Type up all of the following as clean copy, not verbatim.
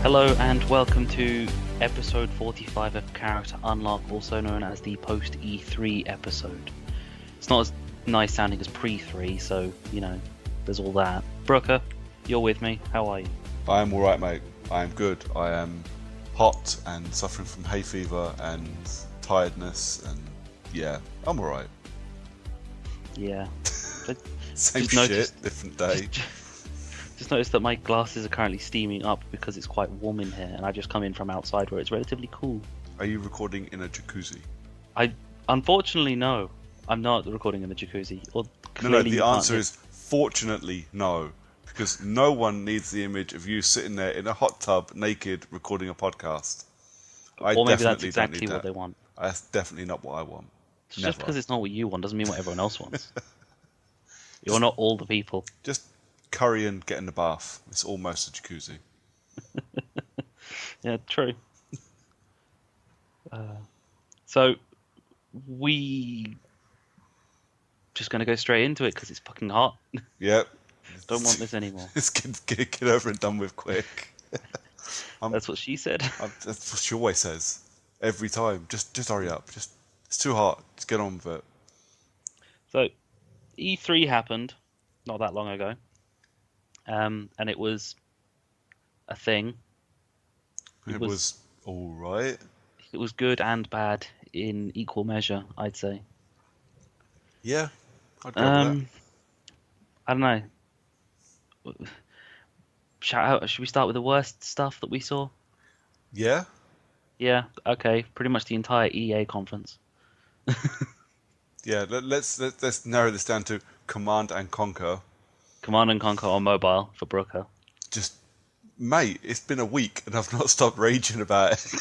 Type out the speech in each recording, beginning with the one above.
Hello and welcome to episode 45 of Character Unlock, also known as the post E3 episode. It's not as nice sounding as pre-3, so, you know, there's all that. Brooker, you're with me. How are you? I am alright, mate. I am good. I am hot and suffering from hay fever and tiredness, and yeah, I'm alright. Yeah. Same shit, different day. Just noticed that my glasses are currently steaming up because it's quite warm in here, and I just come in from outside where it's relatively cool. Are you recording in a jacuzzi? Unfortunately, no. I'm not recording in the jacuzzi. No, the answer is fortunately no, because no one needs the image of you sitting there in a hot tub naked recording a podcast. Or maybe that's exactly what they want. That's definitely not what I want. Just because it's not what you want doesn't mean what everyone else wants. You're not all the people. Just curry and get in the bath. It's almost a jacuzzi. Yeah, true. So we just going to go straight into it because it's fucking hot. Yep. Don't want this anymore. Just get over and done with quick. That's what she said. That's what she always says. Every time. Just hurry up. It's too hot. Just get on with it. So E3 happened not that long ago. And it was a thing. It was all right. It was good and bad in equal measure, I'd say. Yeah, I'd go with that. I don't know. Should we start with the worst stuff that we saw? Yeah. Yeah. Okay. Pretty much the entire EA conference. Yeah. Let's narrow this down to Command and Conquer. Command and Conquer on mobile for Brooker. Just, mate, it's been a week and I've not stopped raging about it.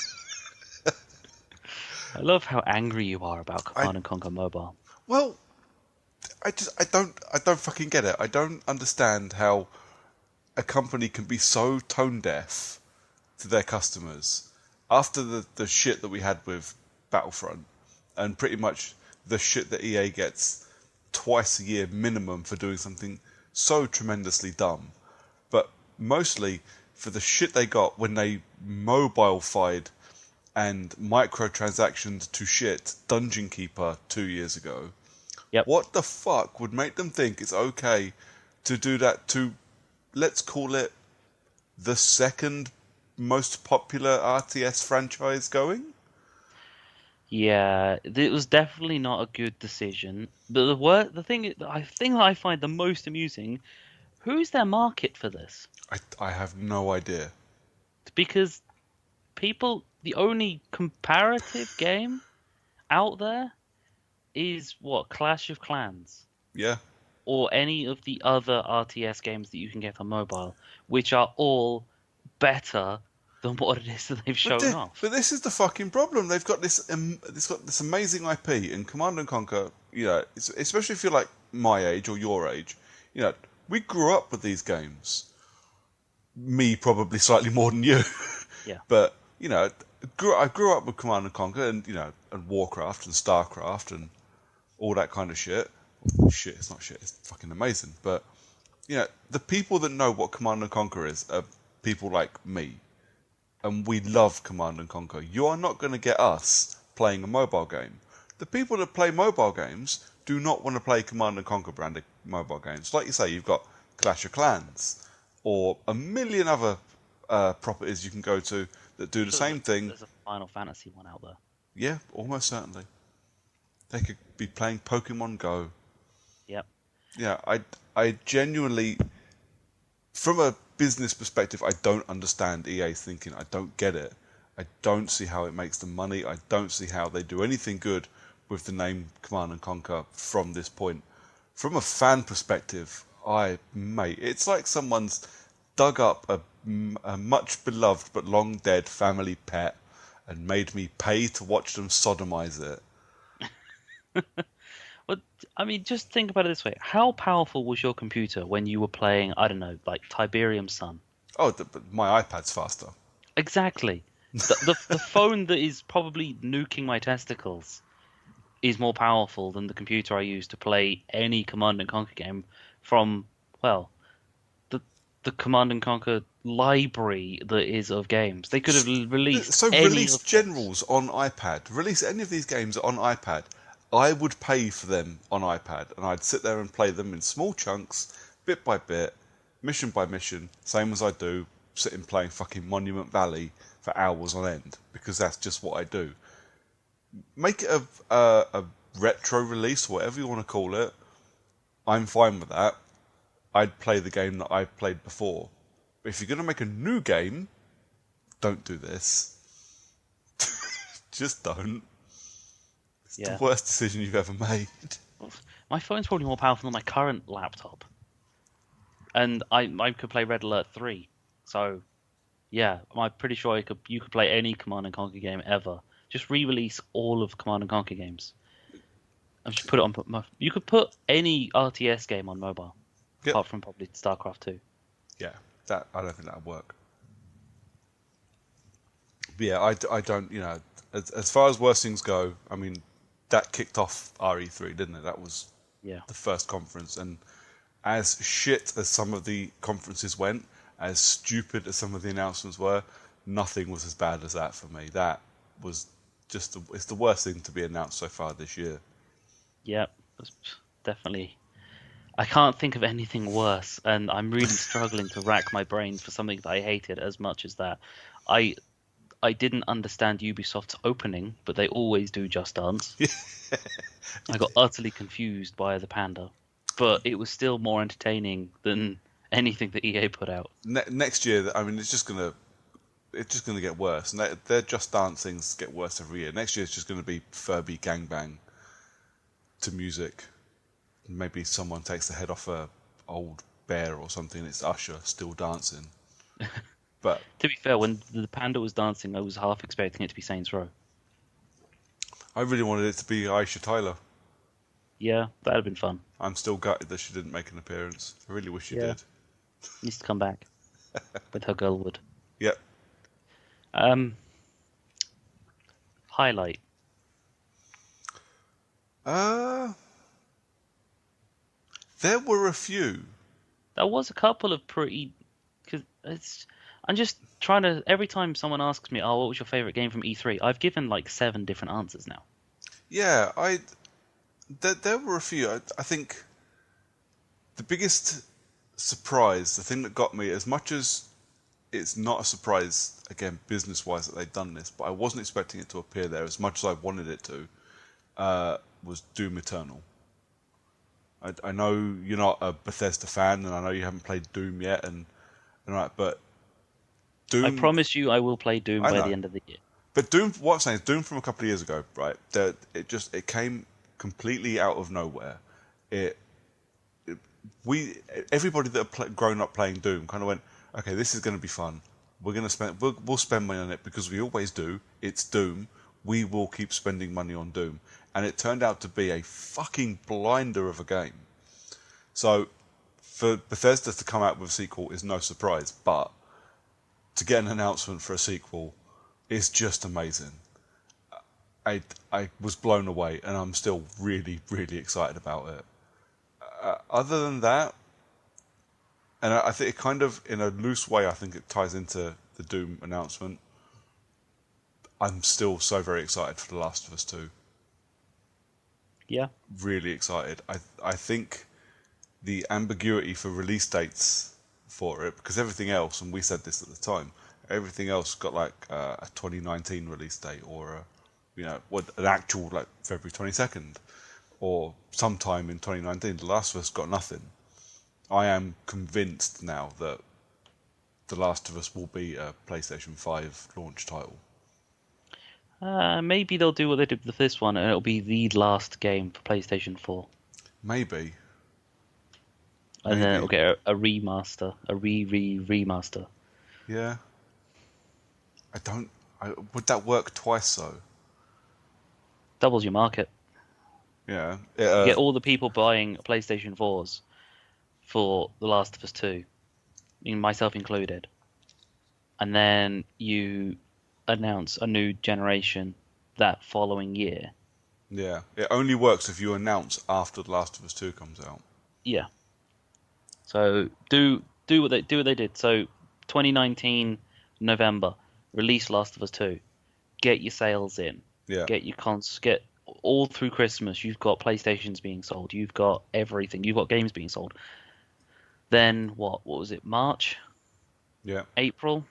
I love how angry you are about Command and Conquer mobile. Well, I don't fucking get it. I don't understand how a company can be so tone deaf to their customers after the shit that we had with Battlefront and pretty much the shit that EA gets twice a year minimum for doing something so tremendously dumb, but mostly for the shit they got when they mobile-fied and microtransactions to shit Dungeon Keeper 2 years ago. Yep. What the fuck would make them think it's okay to do that to, let's call it, the second most popular RTS franchise going? Yeah, it was definitely not a good decision. But the thing that I find the most amusing, who's their market for this? I have no idea. Because the only comparative game out there is what, Clash of Clans? Yeah. Or any of the other RTS games that you can get on mobile, which are all better than what it is that they've shown off. But this is the fucking problem. They've got this amazing IP in Command and Conquer. You know, especially if you're like my age or your age. You know, we grew up with these games. Me probably slightly more than you. Yeah. But you know, I grew up with Command and Conquer, and you know, and Warcraft and Starcraft and all that kind of shit. Shit, it's not shit. It's fucking amazing. But you know, the people that know what Command and Conquer is are people like me. And we love Command and Conquer. You are not going to get us playing a mobile game. The people that play mobile games do not want to play Command and Conquer branded mobile games. Like you say, you've got Clash of Clans or a million other properties you can go to that do the same thing. There's a Final Fantasy one out there. Yeah, almost certainly. They could be playing Pokemon Go. Yep. Yeah, I genuinely, from a business perspective, I don't understand EA's thinking. I don't get it. I don't see how it makes them money. I don't see how they do anything good with the name Command and Conquer from this point. From a fan perspective, mate, it's like someone's dug up a much beloved but long dead family pet and made me pay to watch them sodomize it. Well, I mean, just think about it this way. How powerful was your computer when you were playing, I don't know, like Tiberium Sun? Oh, but my iPad's faster. Exactly. The phone that is probably nuking my testicles is more powerful than the computer I use to play any Command and Conquer game from, well, the the Command and Conquer library that is of games. They could have released So any release of those. Generals on iPad. Release any of these games on iPad. I would pay for them on iPad, and I'd sit there and play them in small chunks, bit by bit, mission by mission, same as I do sitting playing fucking Monument Valley for hours on end, because that's just what I do. Make it a retro release, whatever you want to call it. I'm fine with that. I'd play the game that I played before. But if you're going to make a new game, don't do this. Just don't. It's the Yeah. worst decision you've ever made. My phone's probably more powerful than my current laptop. And I could play Red Alert 3. So, yeah, I'm pretty sure you could play any Command and Conquer game ever. Just re-release all of Command and Conquer games. And just put it on. You could put any RTS game on mobile, Yep. apart from probably StarCraft 2. Yeah, that I don't think that'd work. But yeah, I don't. As far as worst things go, I mean, that kicked off RE3, didn't it? That was Yeah. the first conference, and as shit as some of the conferences went, as stupid as some of the announcements were, nothing was as bad as that for me. That was just it's the worst thing to be announced so far this year. Yeah, definitely. I can't think of anything worse, and I'm really struggling to rack my brains for something that I hated as much as that. I I didn't understand Ubisoft's opening, but they always do Just Dance. I got utterly confused by the panda, but it was still more entertaining than anything that EA put out. Next year, I mean, it's just gonna get worse, and their Just Dance things get worse every year. Next year, it's just gonna be Furby gangbang to music. Maybe someone takes the head off a old bear or something. It's Usher still dancing. But To be fair, when the panda was dancing, I was half expecting it to be Saints Row. I really wanted it to be Aisha Tyler. Yeah, that'd have been fun. I'm still gutted that she didn't make an appearance. I really wish she Yeah. did. Needs to come back with her girlwood. Yep. Um, highlight. Uh, there were a few. There was a couple of pretty. Cause I'm just trying to. Every time someone asks me, "Oh, what was your favorite game from E3?" I've given like 7 different answers now. Yeah, there were a few. I think the biggest surprise, the thing that got me, as much as it's not a surprise, again, business-wise, that they've done this, but I wasn't expecting it to appear there as much as I wanted it to, was Doom Eternal. I know you're not a Bethesda fan, and I know you haven't played Doom yet, and right, but Doom. I promise you, I will play Doom I by know. the end of the year. But Doom, what I'm saying is Doom from a couple of years ago, right? It came completely out of nowhere. Everybody that had grown up playing Doom kind of went, okay, this is going to be fun. We'll spend money on it because we always do. It's Doom. We will keep spending money on Doom, and it turned out to be a fucking blinder of a game. So, for Bethesda to come out with a sequel is no surprise, but to get an announcement for a sequel is just amazing. I was blown away, and I'm still really, really excited about it. Other than that, and I think it kind of, in a loose way, I think it ties into the Doom announcement. I'm still so very excited for The Last of Us 2. Yeah. Really excited. I think the ambiguity for release dates for it, because everything else, and we said this at the time, everything else got like a 2019 release date, or an actual like February 22nd, or sometime in 2019. The Last of Us got nothing. I am convinced now that The Last of Us will be a PlayStation 5 launch title. Maybe they'll do what they did with this one, and it'll be the last game for PlayStation 4. Maybe. And then it'll get a remaster, a remaster. Yeah. Would that work twice though? Doubles your market. Yeah. You get all the people buying PlayStation 4s for The Last of Us 2, myself included. And then you announce a new generation that following year. Yeah. It only works if you announce after The Last of Us 2 comes out. Yeah. So do do what they did. So 2019 November, release Last of Us 2. Get your sales in. Yeah. Get your cons. Get all through Christmas. You've got PlayStations being sold. You've got everything. You've got games being sold. Then what? What was it? March, Yeah. April.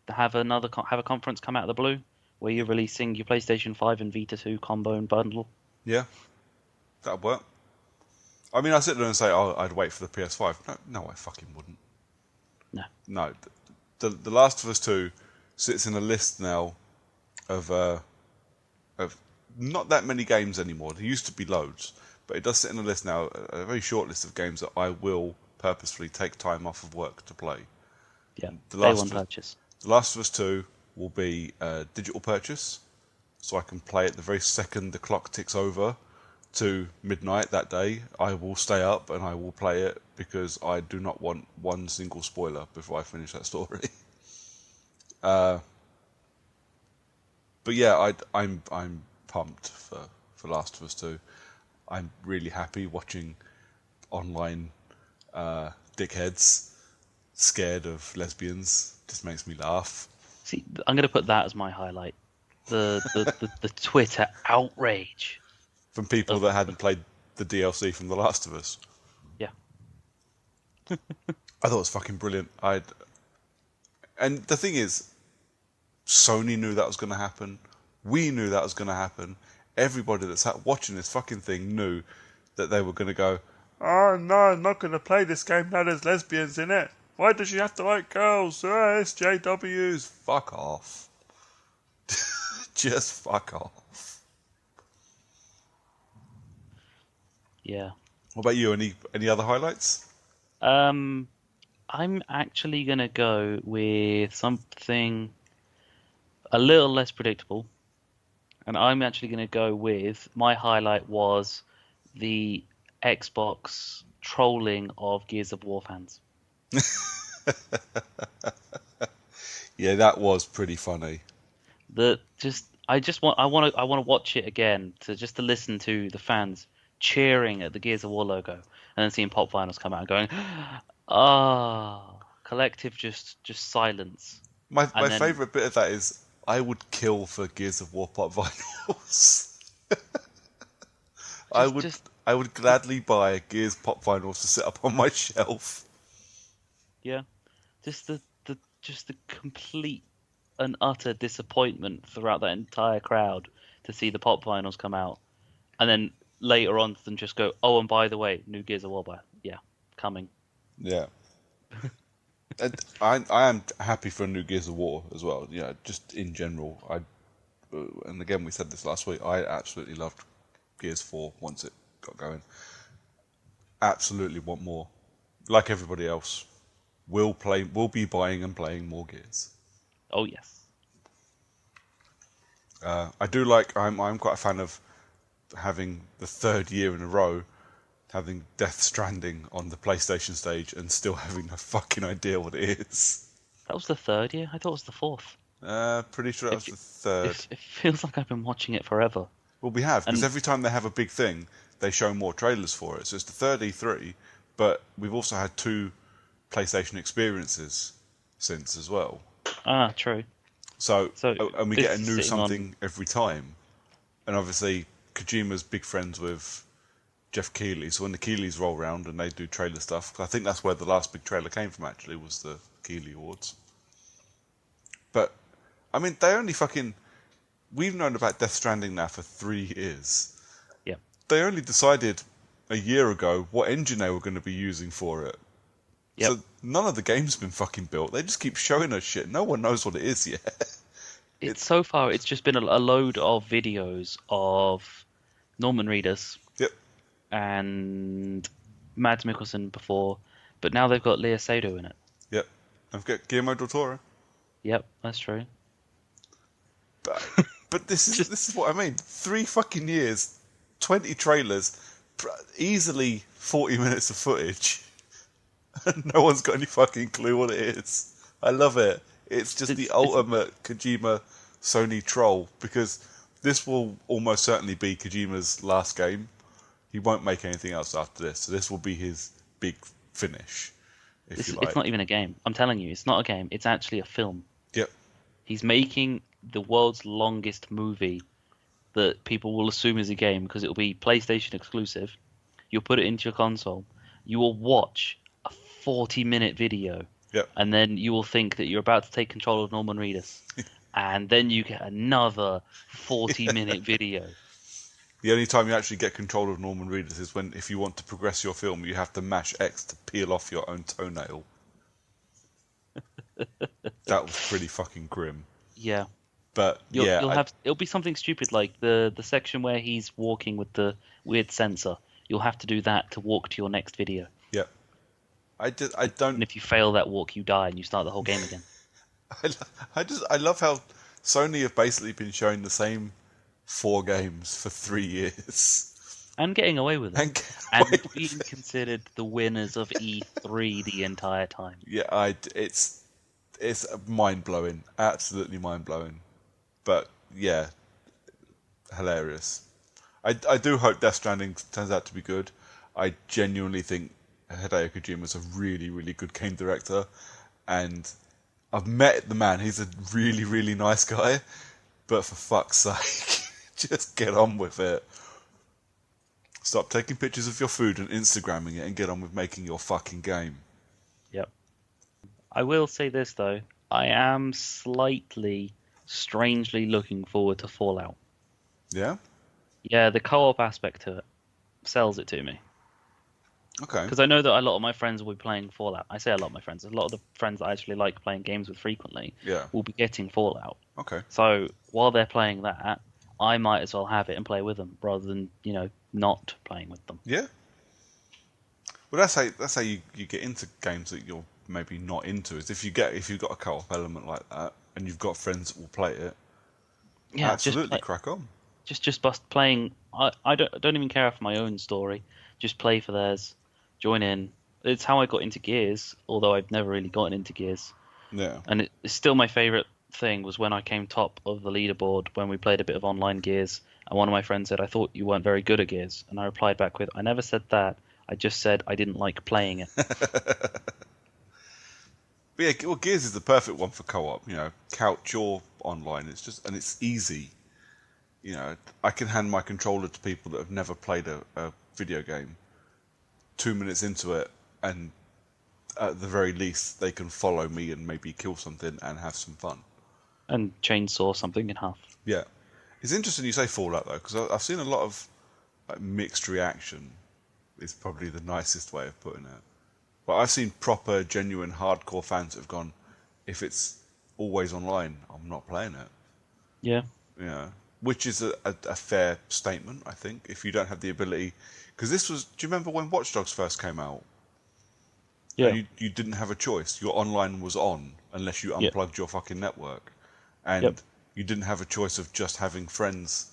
Have a conference come out of the blue where you're releasing your PlayStation 5 and Vita 2 combo and bundle. Yeah. That'd work. I mean, I sit there and say, oh, I'd wait for the PS5. No, I fucking wouldn't. No. No. The Last of Us 2 sits in a list now of not that many games anymore. There used to be loads, but it does sit in a list now, a very short list of games that I will purposefully take time off of work to play. Yeah. The Day Last one of purchase. The Last of Us 2 will be a digital purchase, so I can play it the very second the clock ticks over to midnight that day. I will stay up and I will play it because I do not want one single spoiler before I finish that story. But yeah, I'm pumped for Last of Us 2. I'm really happy watching online dickheads scared of lesbians. Just makes me laugh. See, I'm going to put that as my highlight. The Twitter outrage. From people that hadn't played the DLC from The Last of Us. Yeah. I thought it was fucking brilliant. And the thing is, Sony knew that was going to happen. We knew that was going to happen. Everybody that's watching this fucking thing knew that they were going to go, oh no, I'm not going to play this game now there's lesbians in it. Why does she have to like girls? SJWs. Fuck off. Just fuck off. Yeah. What about you? Any other highlights? I'm actually gonna go with something a little less predictable, and I'm actually gonna go with my highlight was the Xbox trolling of Gears of War fans. Yeah, that was pretty funny. I want to watch it again to listen to the fans cheering at the Gears of War logo and then seeing pop finals come out and going, ah, collective just silence. My And then favourite bit of that is I would kill for Gears of War pop vinyls. I would gladly buy Gears pop vinyls to sit up on my shelf. yeah, just the complete and utter disappointment throughout that entire crowd to see the pop finals come out, and then later on them just go, oh, and by the way, new Gears of War, coming. Yeah. And I am happy for new Gears of War as well. You know, just in general. And again, we said this last week. I absolutely loved Gears 4 once it got going. Absolutely want more. Like everybody else, we'll be buying and playing more Gears. Oh yes. I do like. I'm quite a fan of having the third year in a row having Death Stranding on the PlayStation stage and still having no fucking idea what it is. That was the third year. I thought it was the fourth. Pretty sure that was the third. It feels like I've been watching it forever. Well, we have, because every time they have a big thing, they show more trailers for it. So it's the third E3, but we've also had 2 PlayStation experiences since as well. Ah, true. So and we get a new something every time. And obviously, Kojima's big friends with Jeff Keighley, so when the Keighley's roll round and they do trailer stuff, I think that's where the last big trailer came from actually, was the Keighley Awards. But, I mean, we've known about Death Stranding now for 3 years. Yeah. They only decided a year ago what engine they were going to be using for it. Yep. So none of the game's been fucking built. They just keep showing us shit. No one knows what it is yet. So far, it's just been a load of videos of Norman Reedus. Yep. And Mads Mikkelsen before, but now they've got Lea Seydoux in it. Yep. I've got Guillermo del Toro. Yep, that's true. But this is what I mean. 3 fucking years, 20 trailers, easily 40 minutes of footage, and no one's got any fucking clue what it is. I love it. It's just the ultimate Kojima Sony troll, because this will almost certainly be Kojima's last game. He won't make anything else after this, so this will be his big finish. if you It's not like. even a game. I'm telling you, it's not a game. It's actually a film. Yep. He's making the world's longest movie that people will assume is a game because it will be PlayStation exclusive. You'll put it into your console. You will watch a 40-minute video, Yep. and then you will think that you're about to take control of Norman Reedus, and then you get another 40-minute video. The only time you actually get control of Norman Reedus is when, if you want to progress your film, you have to mash X to peel off your own toenail. That was pretty fucking grim. Yeah. But yeah, You'll have it'll be something stupid like the section where he's walking with the weird sensor. You'll have to do that to walk to your next video. yeah, I don't. And if you fail that walk, you die and you start the whole game again. I love how Sony have basically been showing the same 4 games for 3 years And getting away with it. and And being considered the winners of E3 the entire time. yeah, it's mind blowing, absolutely mind blowing. But yeah, hilarious. I do hope Death Stranding turns out to be good. I genuinely think Hideo Kojima's a really, really good game director, and I've met the man. He's a really, really nice guy, but for fuck's sake, just get on with it. Stop taking pictures of your food and Instagramming it and get on with making your fucking game. Yep. I will say this though, I am slightly, strangely looking forward to Fallout. Yeah? Yeah, the co-op aspect to it sells it to me. Okay. Because I know that a lot of my friends will be playing Fallout. I say a lot of my friends. A lot of the friends that I actually like playing games with frequently Yeah. will be getting Fallout. Okay. So while they're playing that, I might as well have it and play with them rather than, not playing with them. Yeah. Well, that's how you get into games that you're maybe not into. Is if you've got a co-op element like that and you've got friends that will play it. Yeah, Absolutely, crack on. just bust playing. I don't even care for my own story. Just play for theirs. Join in. It's how I got into Gears, although I've never really gotten into Gears. Yeah. And it's still my favorite thing was when I came top of the leaderboard when we played a bit of online Gears, and one of my friends said, "I thought you weren't very good at Gears," and I replied back with, "I never said that. I just said I didn't like playing it." But yeah, well, Gears is the perfect one for co-op. Couch or online. And it's easy. I can hand my controller to people that have never played a video game. 2 minutes into it, and at the very least, they can follow me and maybe kill something and have some fun. And chainsaw something in half. Yeah, it's interesting you say Fallout though, because I've seen a lot of mixed reaction. Is probably the nicest way of putting it. But I've seen proper, genuine, hardcore fans that have gone, if it's always online, I'm not playing it. Yeah. Yeah, which is a fair statement, I think. If you don't have the ability, because do you remember when Watch Dogs first came out? Yeah. And you didn't have a choice. Your online was on unless you unplugged your fucking network, and you didn't have a choice of just having friends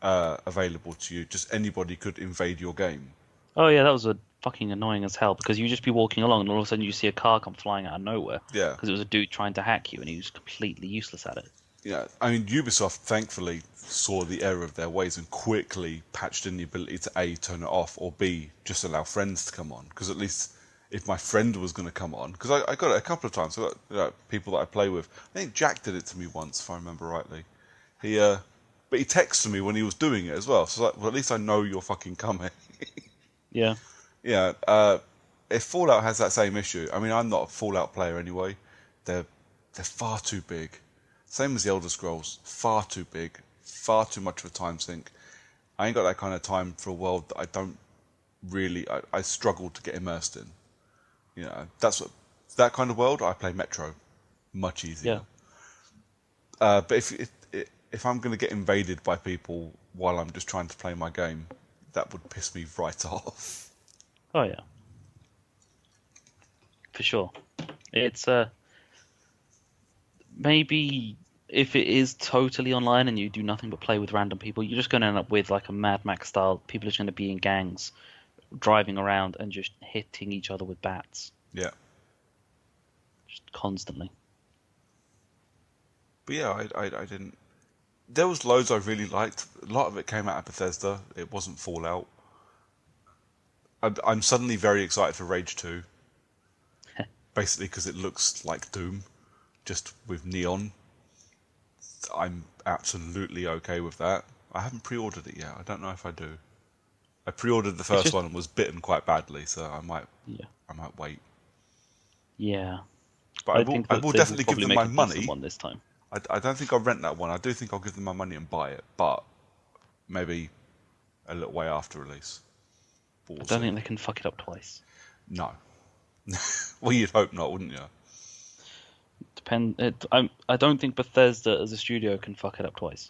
available to you. Just anybody could invade your game. Oh yeah, that was a fucking annoying as hell because you just be walking along and all of a sudden you see a car come flying out of nowhere. Yeah. Because it was a dude trying to hack you and he was completely useless at it. Yeah, I mean, Ubisoft thankfully saw the error of their ways and quickly patched in the ability to A, turn it off, or B, just allow friends to come on. Because at least if my friend was going to come on, because I got it a couple of times, I got people that I play with. I think Jack did it to me once, if I remember rightly. But he texted me when he was doing it as well. So well, at least I know you're fucking coming. Yeah. Yeah. If Fallout has that same issue, I mean, I'm not a Fallout player anyway. They're far too big. Same as the Elder Scrolls, far too big, far too much of a time sink. I ain't got that kind of time for a world that I don't really. I struggle to get immersed in. That kind of world. I play Metro, much easier. Yeah. But if I'm going to get invaded by people while I'm just trying to play my game, that would piss me right off. Oh yeah. For sure. It's maybe if it is totally online and you do nothing but play with random people, you're just going to end up with like a Mad Max style. People are just going to be in gangs, driving around and just hitting each other with bats. Yeah. Just constantly. But yeah, I didn't. There was loads I really liked. A lot of it came out of Bethesda. It wasn't Fallout. I'm suddenly very excited for Rage 2. basically because it looks like Doom, just with neon. I'm absolutely okay with that. I haven't pre-ordered it yet. I don't know if I do. I pre-ordered the It's first just one and was bitten quite badly, so I might yeah, wait. yeah. But I think I that will they will definitely give probably them my make a decent money. one this time. I don't think I'll rent that one. I do think I'll give them my money and buy it, but maybe a little way after release. But I we'll don't see. think they can fuck it up twice. No. Well, you'd hope not, wouldn't you? I don't think Bethesda as a studio can fuck it up twice.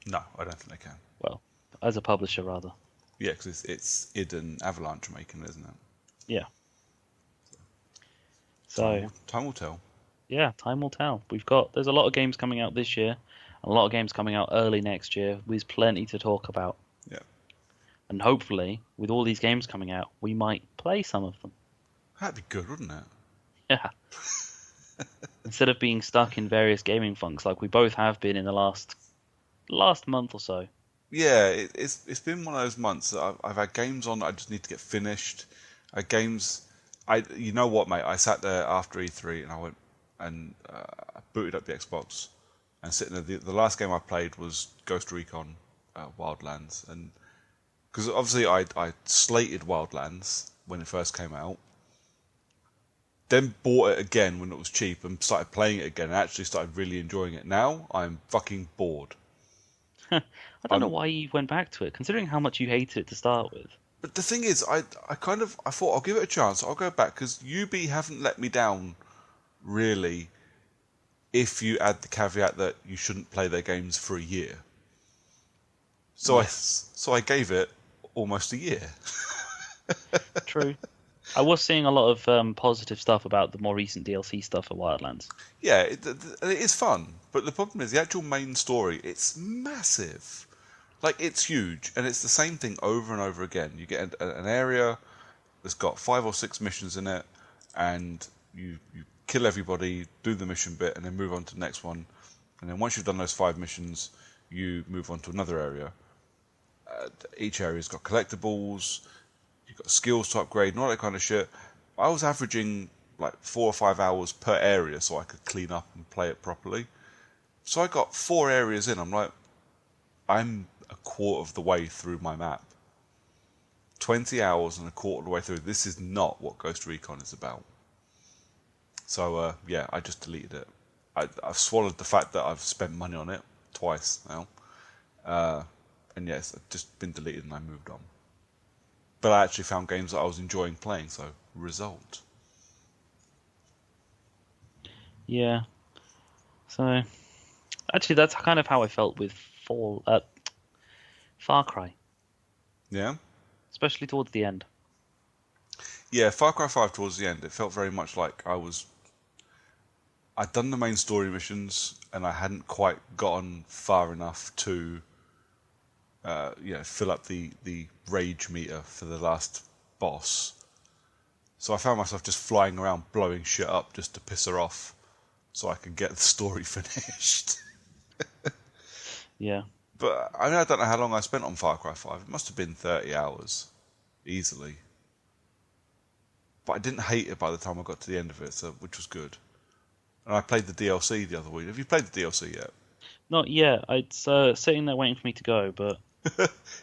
No, I don't think they can. Well, as a publisher rather. Yeah, because it's id and Avalanche making it, isn't it? Yeah. Time So time will tell. yeah, time will tell. There's a lot of games coming out this year, and a lot of games coming out early next year. There's plenty to talk about, Yeah, and hopefully, with all these games coming out, we might play some of them. that'd be good, wouldn't it? Yeah. Instead of being stuck in various gaming funks like we both have been in the last month or so. Yeah, it's been one of those months that I've had games on that I just need to get finished. Games, you know what, mate? I sat there after E3 and I went and I booted up the Xbox and sitting there. The last game I played was Ghost Recon Wildlands, and because obviously I slated Wildlands when it first came out, then bought it again when it was cheap and started playing it again and actually started really enjoying it. Now I'm fucking bored. I don't know why you went back to it, considering how much you hated it to start with. But the thing is, I thought I'll give it a chance. I'll go back because UB haven't let me down really. If you add the caveat that you shouldn't play their games for a year, so I gave it almost a year. True. I was seeing a lot of positive stuff about the more recent DLC stuff for Wildlands. Yeah, it is fun, but the problem is the actual main story. It's massive, like it's huge, and it's the same thing over and over again. You get an area that's got 5 or 6 missions in it, and you kill everybody, do the mission bit, and then move on to the next one. And then once you've done those 5 missions, you move on to another area. Each area's got collectibles, you've got skills to upgrade, and all that kind of shit. I was averaging like 4 or 5 hours per area so I could clean up and play it properly. So I got 4 areas in. I'm like, I'm a quarter of the way through my map. 20 hours and a quarter of the way through. This is not what Ghost Recon is about. So, yeah, I just deleted it. I've swallowed the fact that I've spent money on it twice now. And yes, it's just been deleted and I moved on. But I actually found games that I was enjoying playing, so result. Yeah. So, actually, that's kind of how I felt with Far Cry, Yeah? especially towards the end. Yeah, Far Cry 5 towards the end, it felt very much like I'd done the main story missions and I hadn't quite gotten far enough to fill up the rage meter for the last boss. So I found myself just flying around blowing shit up just to piss her off so I could get the story finished. Yeah. But I mean, I don't know how long I spent on Far Cry 5. It must have been 30 hours, easily. But I didn't hate it by the time I got to the end of it, which was good. And I played the DLC the other week. Have you played the DLC yet? Not yet. It's sitting there waiting for me to go, but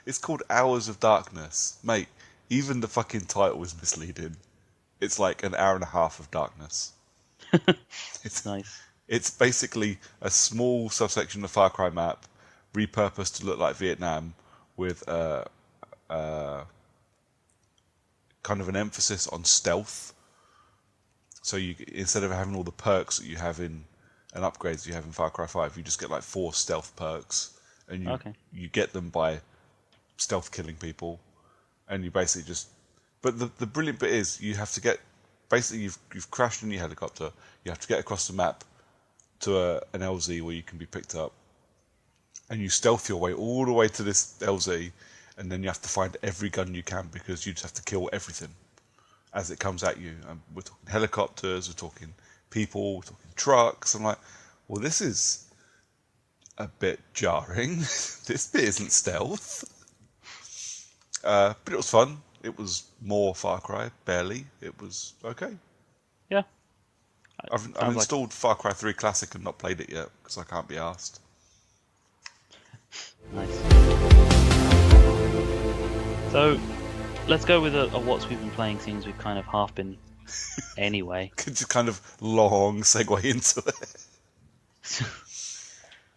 It's called Hours of Darkness. Mate, even the fucking title is misleading. It's like an hour and a half of darkness. It's nice. It's basically a small subsection of Far Cry map repurposed to look like Vietnam with kind of an emphasis on stealth. So you, instead of having all the perks that you have in and upgrades you have in Far Cry 5, you just get like 4 stealth perks, and you get them by stealth killing people, and you basically just. But the brilliant bit is you have to get basically you've crashed in your helicopter. You have to get across the map to an LZ where you can be picked up, and you stealth your way all the way to this LZ, and then you have to find every gun you can because you just have to kill everything as it comes at you. And we're talking helicopters, we're talking people, we're talking trucks. I'm like, well, this is a bit jarring. This bit isn't stealth. But it was fun. It was more Far Cry, barely. It was okay. Yeah. I've Sounds like installed Far Cry 3 Classic and not played it yet because I can't be asked. nice. So let's go with a what's we've been playing, seems we've kind of half been anyway. Just kind of long segue into it.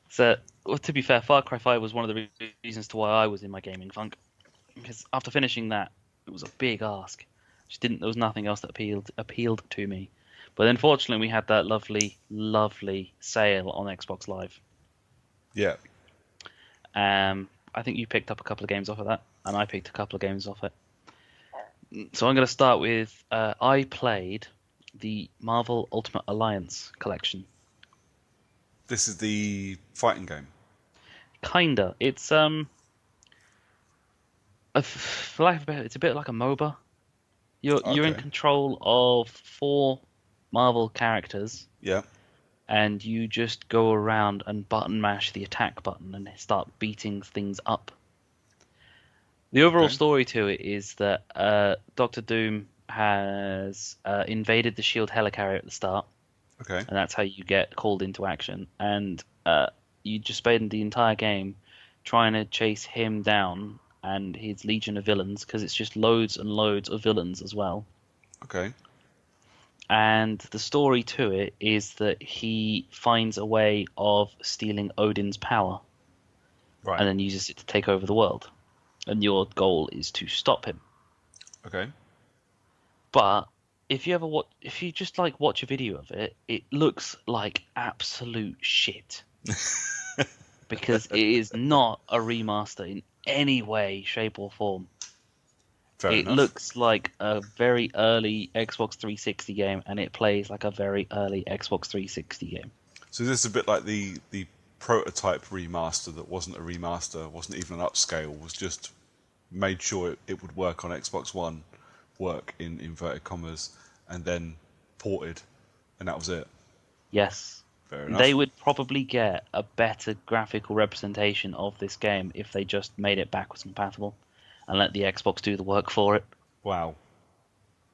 So, well, to be fair, Far Cry 5 was one of the reasons to why I was in my gaming funk. Because after finishing that, it was a big ask. There was nothing else that appealed to me. But unfortunately, we had that lovely, lovely sale on Xbox Live. Yeah. I think you picked up a couple of games off of that, and I picked a couple of games off it. So I'm going to start with I played the Marvel Ultimate Alliance collection. This is the fighting game. Kinda. It's for lack of a better, it's a bit like a MOBA. You're in Okay. control of 4 Marvel characters, Yeah. and you just go around and button mash the attack button and start beating things up. The overall Okay. story to it is that Doctor Doom has invaded the Shield helicarrier at the start, Okay. and that's how you get called into action. And you just spend the entire game trying to chase him down and his legion of villains, because it's just loads and loads of villains as well. Okay. And the story to it is that he finds a way of stealing Odin's power Right. and then uses it to take over the world. And your goal is to stop him. Okay. But if you just like watch a video of it, it looks like absolute shit. Because it is not a remaster in any way, shape, or form. Fair It enough. looks like a very early Xbox 360 game, and it plays like a very early Xbox 360 game. So this is a bit like the prototype remaster that wasn't a remaster, wasn't even an upscale, was just made sure it would work on Xbox One, work in inverted commas, and then ported, and that was it. Yes. Fair They enough. would probably get a better graphical representation of this game if they just made it backwards compatible and let the Xbox do the work for it. Wow.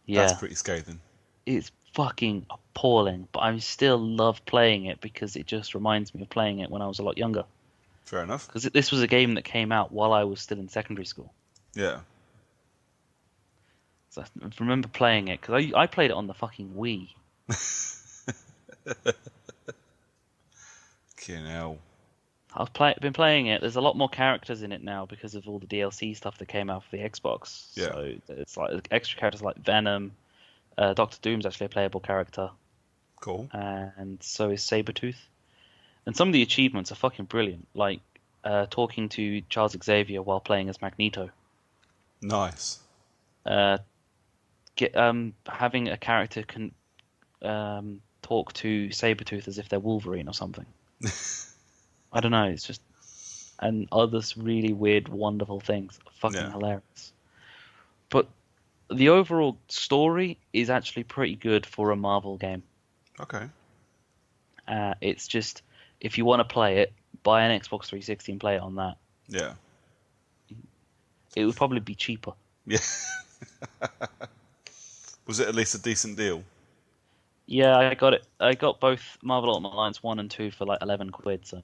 That's Yeah, pretty scathing. it's fucking appalling, but I still love playing it because it just reminds me of playing it when I was a lot younger. Fair enough. Because this was a game that came out while I was still in secondary school. Yeah. So I remember playing it because I played it on the fucking Wii. Fucking hell. Been playing it. There's a lot more characters in it now because of all the DLC stuff that came out for the Xbox. Yeah. So it's like extra characters like Venom. Doctor Doom's actually a playable character, Cool. and so is Sabretooth. And some of the achievements are fucking brilliant, like talking to Charles Xavier while playing as Magneto. Nice. Uh, Having a character can talk to Sabretooth as if they're Wolverine or something. I don't know. It's just and others really weird, wonderful things. Fucking Yeah. hilarious. But the overall story is actually pretty good for a Marvel game. Okay. It's just if you want to play it, buy an Xbox 360 and play it on that. Yeah. It would probably be cheaper. Yeah. Was it at least a decent deal? Yeah, I got it. I got both Marvel Ultimate Alliance 1 and 2 for like 11 quid. So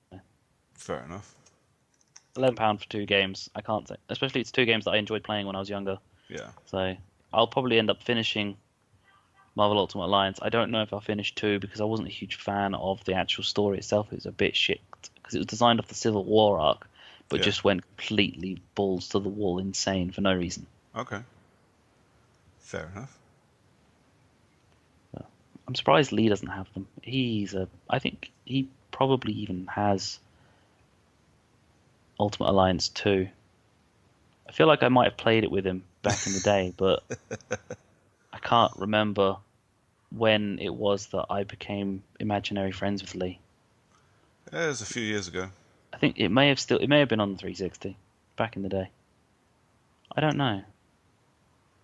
Fair enough. £11 for 2 games. I can't say, especially it's 2 games that I enjoyed playing when I was younger. Yeah. So I'll probably end up finishing Marvel Ultimate Alliance. I don't know if I'll finish 2 because I wasn't a huge fan of the actual story itself. It was a bit shit because it was designed off the Civil War arc, but Yeah. just went completely balls to the wall insane for no reason. Okay. Fair enough. I'm surprised Lee doesn't have them. I think he probably even has Ultimate Alliance 2. I feel like I might have played it with him back in the day, but I can't remember when it was that I became imaginary friends with Lee. Yeah, it was a few years ago. I think it may have been on the 360 back in the day. I don't know.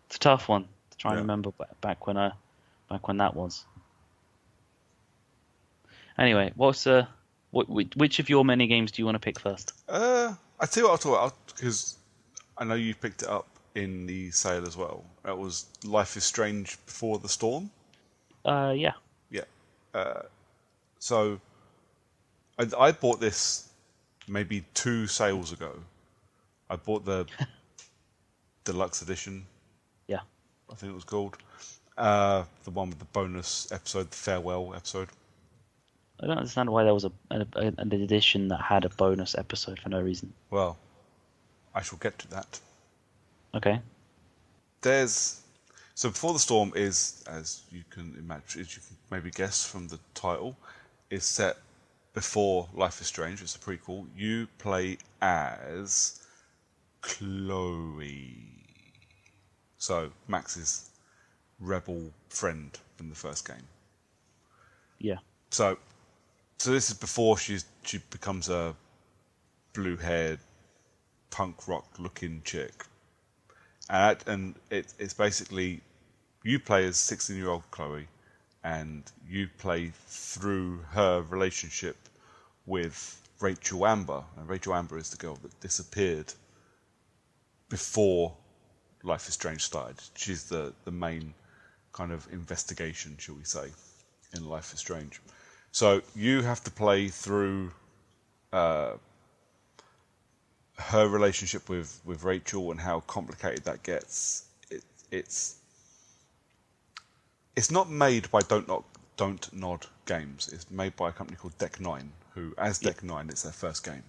It's a tough one to try and Yeah. remember back when that was. Anyway, which of your many games do you want to pick first? I tell you what I'll talk about, because I know you picked it up in the sale as well. That was Life is Strange Before the Storm. Yeah. Yeah. So I bought this maybe 2 sales ago. I bought the deluxe edition, Yeah. I think it was called. The one with the bonus episode, the farewell episode. I don't understand why there was an edition that had a bonus episode for no reason. Well, I shall get to that. Okay. So Before the Storm is, as you can imagine, as you can maybe guess from the title, is set before Life is Strange. It's a prequel. You play as Chloe. So Max's rebel friend from the first game. Yeah. So this is before she becomes a blue-haired punk rock looking chick. And it's basically you play as 16-year-old Chloe, and you play through her relationship with Rachel Amber. And Rachel Amber is the girl that disappeared before Life is Strange started. She's the main kind of investigation, shall we say, in Life is Strange. So you have to play through her relationship with Rachel and how complicated that gets. It's not made by Don't Nod Games. It's made by a company called Deck 9, who, as Deck 9, it's their first game.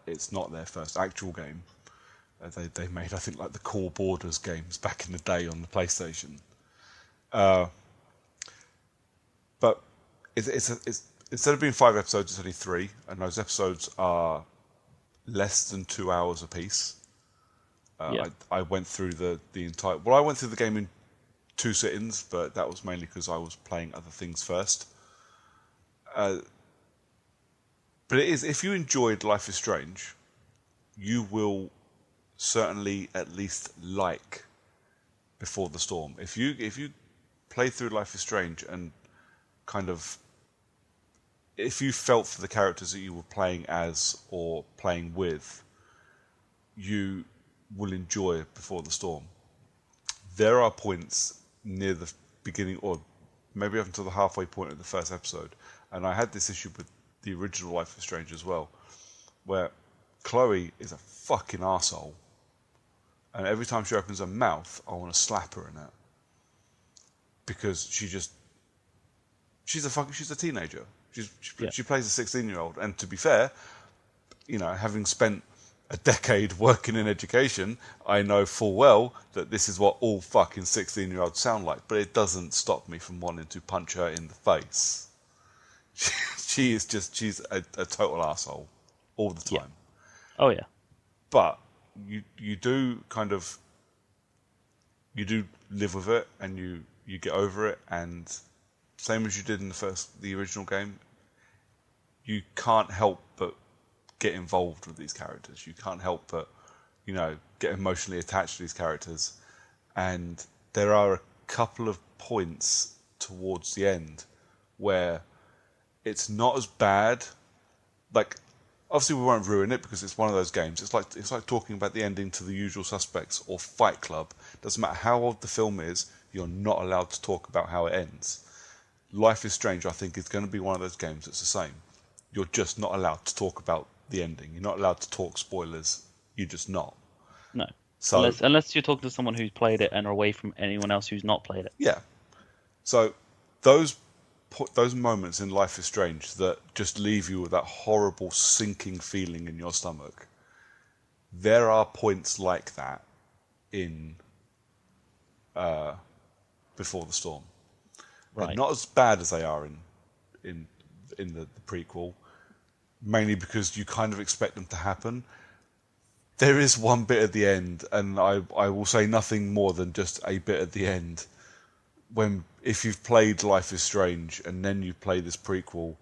It's not their first actual game. They made, I think, like the Core Borders games back in the day on the PlayStation. But it's instead of being 5 episodes, it's only 3, and those episodes are less than 2 hours apiece. I went through the entire. Well, I went through the game in 2 sittings, but that was mainly because I was playing other things first. But it is, if you enjoyed Life is Strange, you will certainly at least like Before the Storm. If you play through Life is Strange and kind of, if you felt for the characters that you were playing as or playing with, you will enjoy Before the Storm. There are points near the beginning, or maybe up until the halfway point of the first episode, and I had this issue with the original Life is Strange as well, where Chloe is a fucking arsehole, and every time she opens her mouth, I want to slap her in it, because she's a teenager. She plays a 16-year-old, and to be fair, having spent a decade working in education, I know full well that this is what all fucking 16-year-olds sound like, but it doesn't stop me from wanting to punch her in the face. She's a total asshole all the time. Yeah. Oh yeah. But you do kind of, you do live with it, and you get over it, and same as you did in the original game, you can't help but get involved with these characters. You can't help but, get emotionally attached to these characters. And there are a couple of points towards the end where it's not as bad. Like, obviously we won't ruin it because it's one of those games. It's like talking about the ending to The Usual Suspects or Fight Club. Doesn't matter how old the film is, you're not allowed to talk about how it ends. Life is Strange, I think, is going to be one of those games that's the same. You're just not allowed to talk about the ending. You're not allowed to talk spoilers. You're just not. No. So unless you're talking to someone who's played it and are away from anyone else who's not played it. Yeah. So those moments in Life is Strange that just leave you with that horrible sinking feeling in your stomach, there are points like that in Before the Storm. Right. But not as bad as they are in the prequel, mainly because you kind of expect them to happen. There is one bit at the end, and I will say nothing more than just a bit at the end, if you've played Life is Strange and then you play this prequel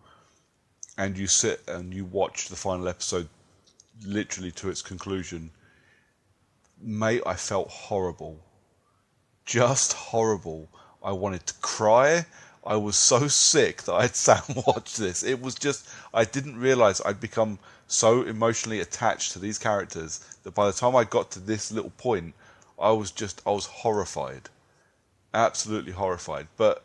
and you sit and you watch the final episode literally to its conclusion, mate, I felt horrible. Just horrible. I wanted to cry. I was so sick that I'd sat and watched this. It was just, I didn't realise I'd become so emotionally attached to these characters that by the time I got to this little point, I was horrified. Absolutely horrified. But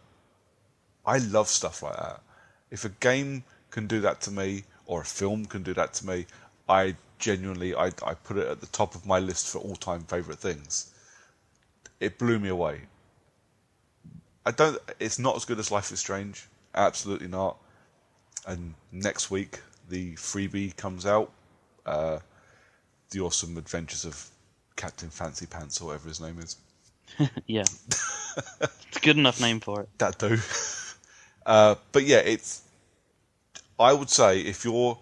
I love stuff like that. If a game can do that to me, or a film can do that to me, I genuinely, I put it at the top of my list for all-time favourite things. It blew me away. It's not as good as Life is Strange. Absolutely not. And next week, the freebie comes out. The Awesome Adventures of Captain Fancy Pants, or whatever his name is. Yeah. It's a good enough name for it. That do. But yeah, I would say if you're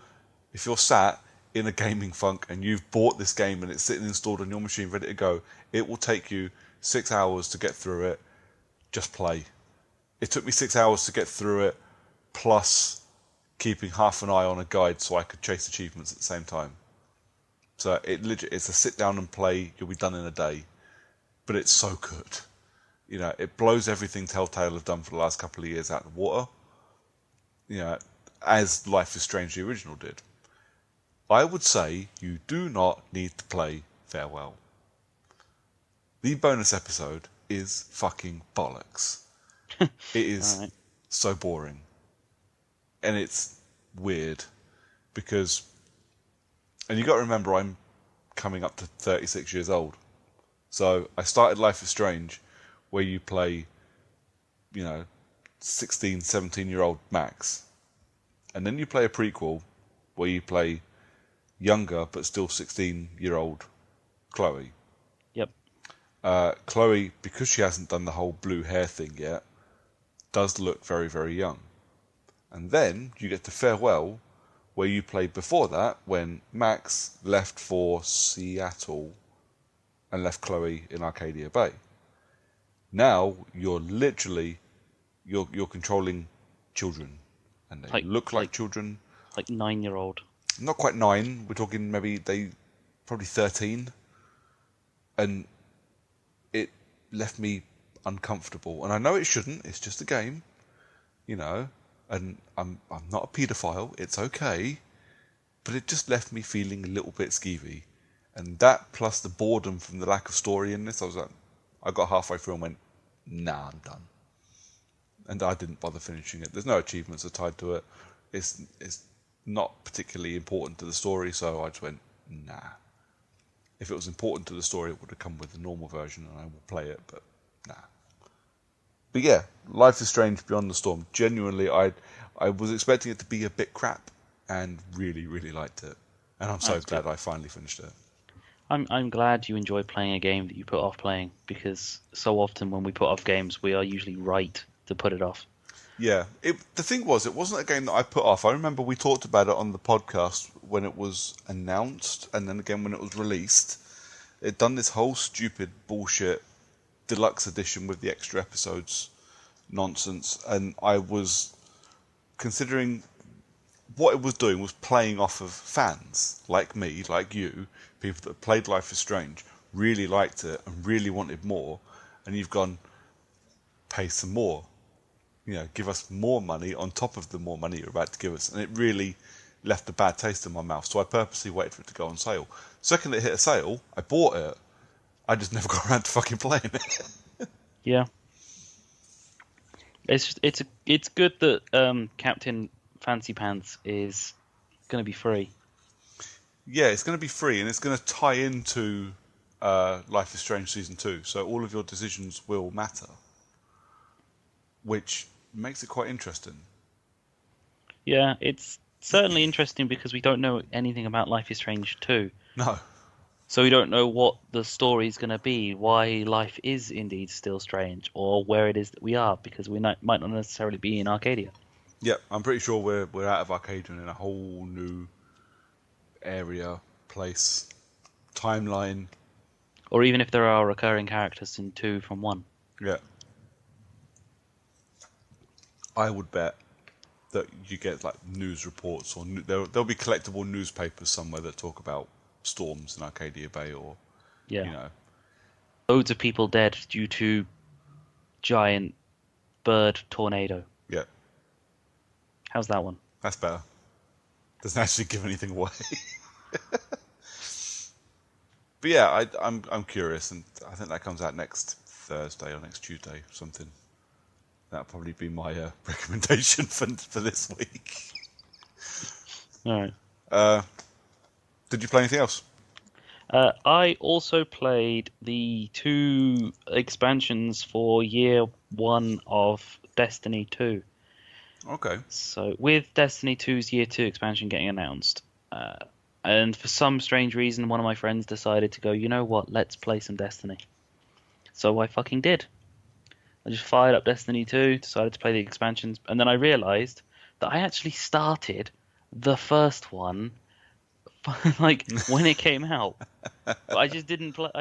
sat in a gaming funk and you've bought this game and it's sitting installed on your machine ready to go, it will take you 6 hours to get through it. Just play. It took me 6 hours to get through it, plus keeping half an eye on a guide so I could chase achievements at the same time. So it's a sit down and play. You'll be done in a day, but it's so good. You know, it blows everything Telltale have done for the last couple of years out of the water. You know, as Life is Strange the original did. I would say you do not need to play Farewell. The bonus episode is fucking bollocks. It is right. So boring. And it's weird because, and you got to remember, I'm coming up to 36 years old. So I started Life is Strange where you play, 16, 17-year-old Max. And then you play a prequel where you play younger but still 16-year-old Chloe. Yep. Chloe, because she hasn't done the whole blue hair thing yet, does look very, very young. And then you get to Farewell, where you played before that, when Max left for Seattle and left Chloe in Arcadia Bay. Now you're literally you're controlling children, and they look like children. Like 9-year-old. Not quite 9. We're talking probably 13, and it left me uncomfortable. And I know it shouldn't. It's just a game, And I'm not a paedophile. It's okay, but it just left me feeling a little bit skeevy. And that plus the boredom from the lack of story in this, I got halfway through and went, nah, I'm done. And I didn't bother finishing it. There's no achievements are tied to it. It's not particularly important to the story, so I just went, nah. If it was important to the story, it would have come with the normal version, and I will play it, but nah. But yeah, Life is Strange Beyond the Storm. Genuinely, I was expecting it to be a bit crap, and really, really liked it. And I'm so glad I finally finished it. I'm glad you enjoy playing a game that you put off playing, because so often when we put off games, we are usually right to put it off. Yeah, the thing was, it wasn't a game that I put off. I remember we talked about it on the podcast when it was announced, and then again when it was released. It'd done this whole stupid bullshit deluxe edition with the extra episodes nonsense, and I was considering what it was doing was playing off of fans like me, like you, people that played Life is Strange, really liked it and really wanted more, and you've gone, pay some more. Give us more money on top of the more money you're about to give us. And it really left a bad taste in my mouth. So I purposely waited for it to go on sale. Second it hit a sale, I bought it. I just never got around to fucking playing it. Yeah. It's good that Captain Fancy Pants is going to be free. Yeah, it's going to be free, and it's going to tie into Life is Strange Season 2. So all of your decisions will matter. Which makes it quite interesting. Yeah, it's certainly interesting because we don't know anything about Life is Strange 2. No. So we don't know what the story's going to be, why life is indeed still strange, or where it is that we are, because we might not necessarily be in Arcadia. Yeah, I'm pretty sure we're out of Arcadia and in a whole new area, place, timeline. Or even if there are recurring characters in 2 from 1. Yeah. I would bet that you get like news reports, or there'll be collectible newspapers somewhere that talk about storms in Arcadia Bay, or loads of people dead due to giant bird tornado. Yeah. How's that one? That's better. Doesn't actually give anything away. But yeah, I'm curious, and I think that comes out next Thursday or next Tuesday, something. that'll probably be my recommendation for this week. All right. Did you play anything else? I also played the 2 expansions for year 1 of Destiny 2. Okay. So with Destiny 2's year 2 expansion getting announced, and for some strange reason, one of my friends decided to go, you know what, let's play some Destiny. So I fucking did. I just fired up Destiny 2, decided to play the expansions, and then I realized that I actually started the first one like when it came out. But I just didn't play.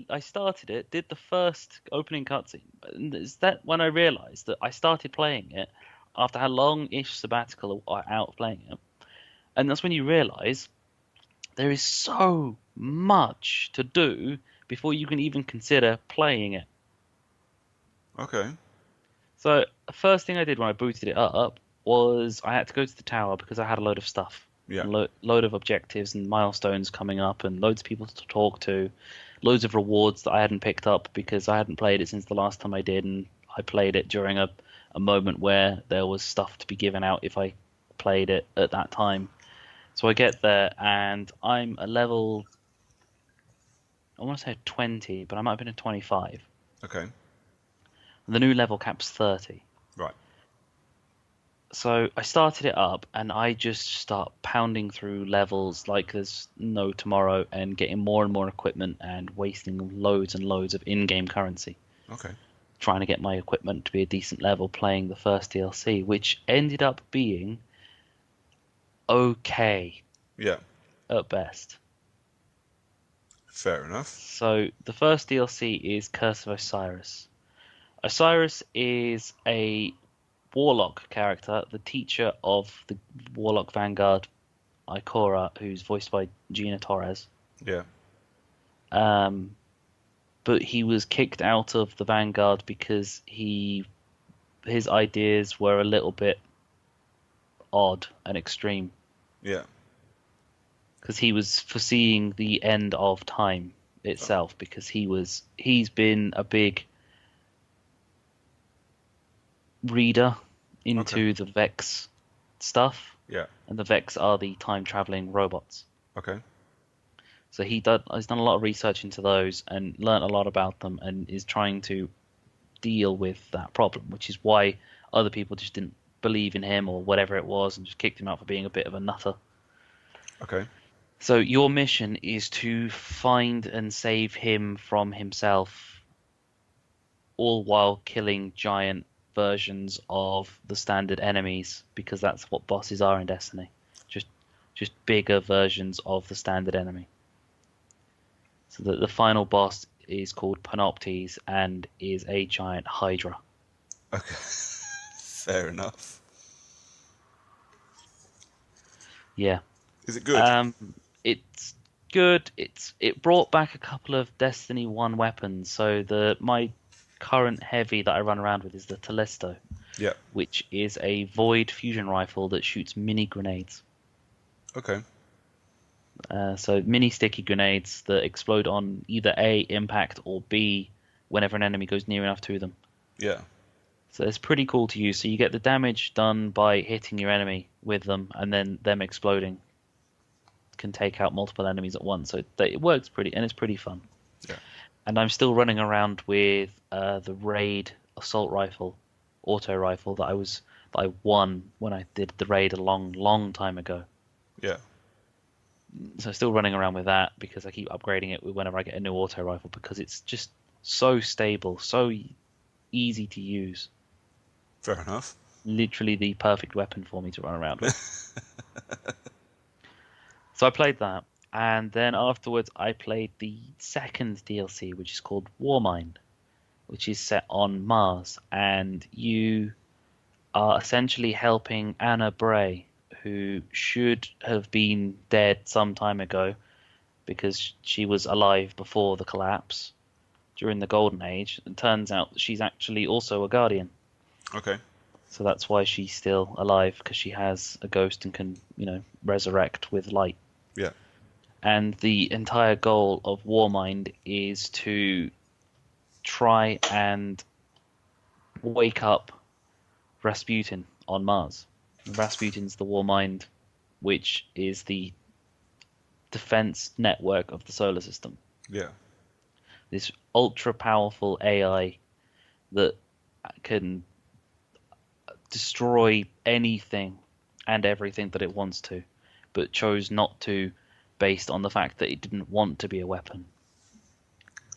I started it, did the first opening cutscene, and is that when I realized that I started playing it after a long-ish sabbatical out of playing it, and that's when you realize there is so much to do before you can even consider playing it. Okay. So the first thing I did when I booted it up was I had to go to the tower because I had a load of stuff, Yeah. and load of objectives and milestones coming up, and loads of people to talk to, loads of rewards that I hadn't picked up because I hadn't played it since the last time I did, and I played it during a moment where there was stuff to be given out if I played it at that time. So I get there and I'm a level, I want to say 20, but I might have been a 25. Okay. The new level cap's 30. Right. So I started it up and I just start pounding through levels like there's no tomorrow and getting more and more equipment and wasting loads and loads of in-game currency Okay. trying to get my equipment to be a decent level playing the first DLC, which ended up being okay Yeah. at best. Fair enough. So the first DLC is Curse of Osiris. Osiris is a warlock character, the teacher of the warlock vanguard Ikora, who's voiced by Gina Torres. Yeah. But he was kicked out of the vanguard because his ideas were a little bit odd and extreme. Yeah. Because he was foreseeing the end of time itself. Because he's been a big reader into the Vex stuff, Yeah. and the Vex are the time traveling robots. Okay. So he's done a lot of research into those and learnt a lot about them, and is trying to deal with that problem, which is why other people just didn't believe in him or whatever it was, and just kicked him out for being a bit of a nutter. Okay. So your mission is to find and save him from himself, all while killing giant versions of the standard enemies, because that's what bosses are in Destiny. Just bigger versions of the standard enemy. So the final boss is called Panoptes and is a giant Hydra. Okay. Fair enough. Yeah. Is it good? It's good. It brought back a couple of Destiny 1 weapons. So my current heavy that I run around with is the Telesto, Yeah. which is a void fusion rifle that shoots mini grenades. Okay. So mini sticky grenades that explode on either A, impact, or B, whenever an enemy goes near enough to them. Yeah. So it's pretty cool to use. So you get the damage done by hitting your enemy with them, and then them exploding can take out multiple enemies at once. So it works and it's pretty fun. Yeah. And I'm still running around with the Raid assault rifle, auto rifle that I won when I did the raid a long time ago. Yeah. So still running around with that because I keep upgrading it whenever I get a new auto rifle, because it's just so stable, so easy to use. Fair enough. Literally the perfect weapon for me to run around with. So I played that, and then afterwards I played the second DLC, which is called Warmind, which is set on Mars, and you are essentially helping Anna Bray, who should have been dead some time ago because she was alive before the collapse during the Golden Age. It turns out that she's actually also a Guardian. Okay. So that's why she's still alive, because she has a ghost and can, resurrect with light. Yeah. And the entire goal of Warmind is to try and wake up Rasputin on Mars. Rasputin's the war mind, which is the defense network of the solar system. Yeah. This ultra powerful AI that can destroy anything and everything that it wants to, but chose not to based on the fact that it didn't want to be a weapon.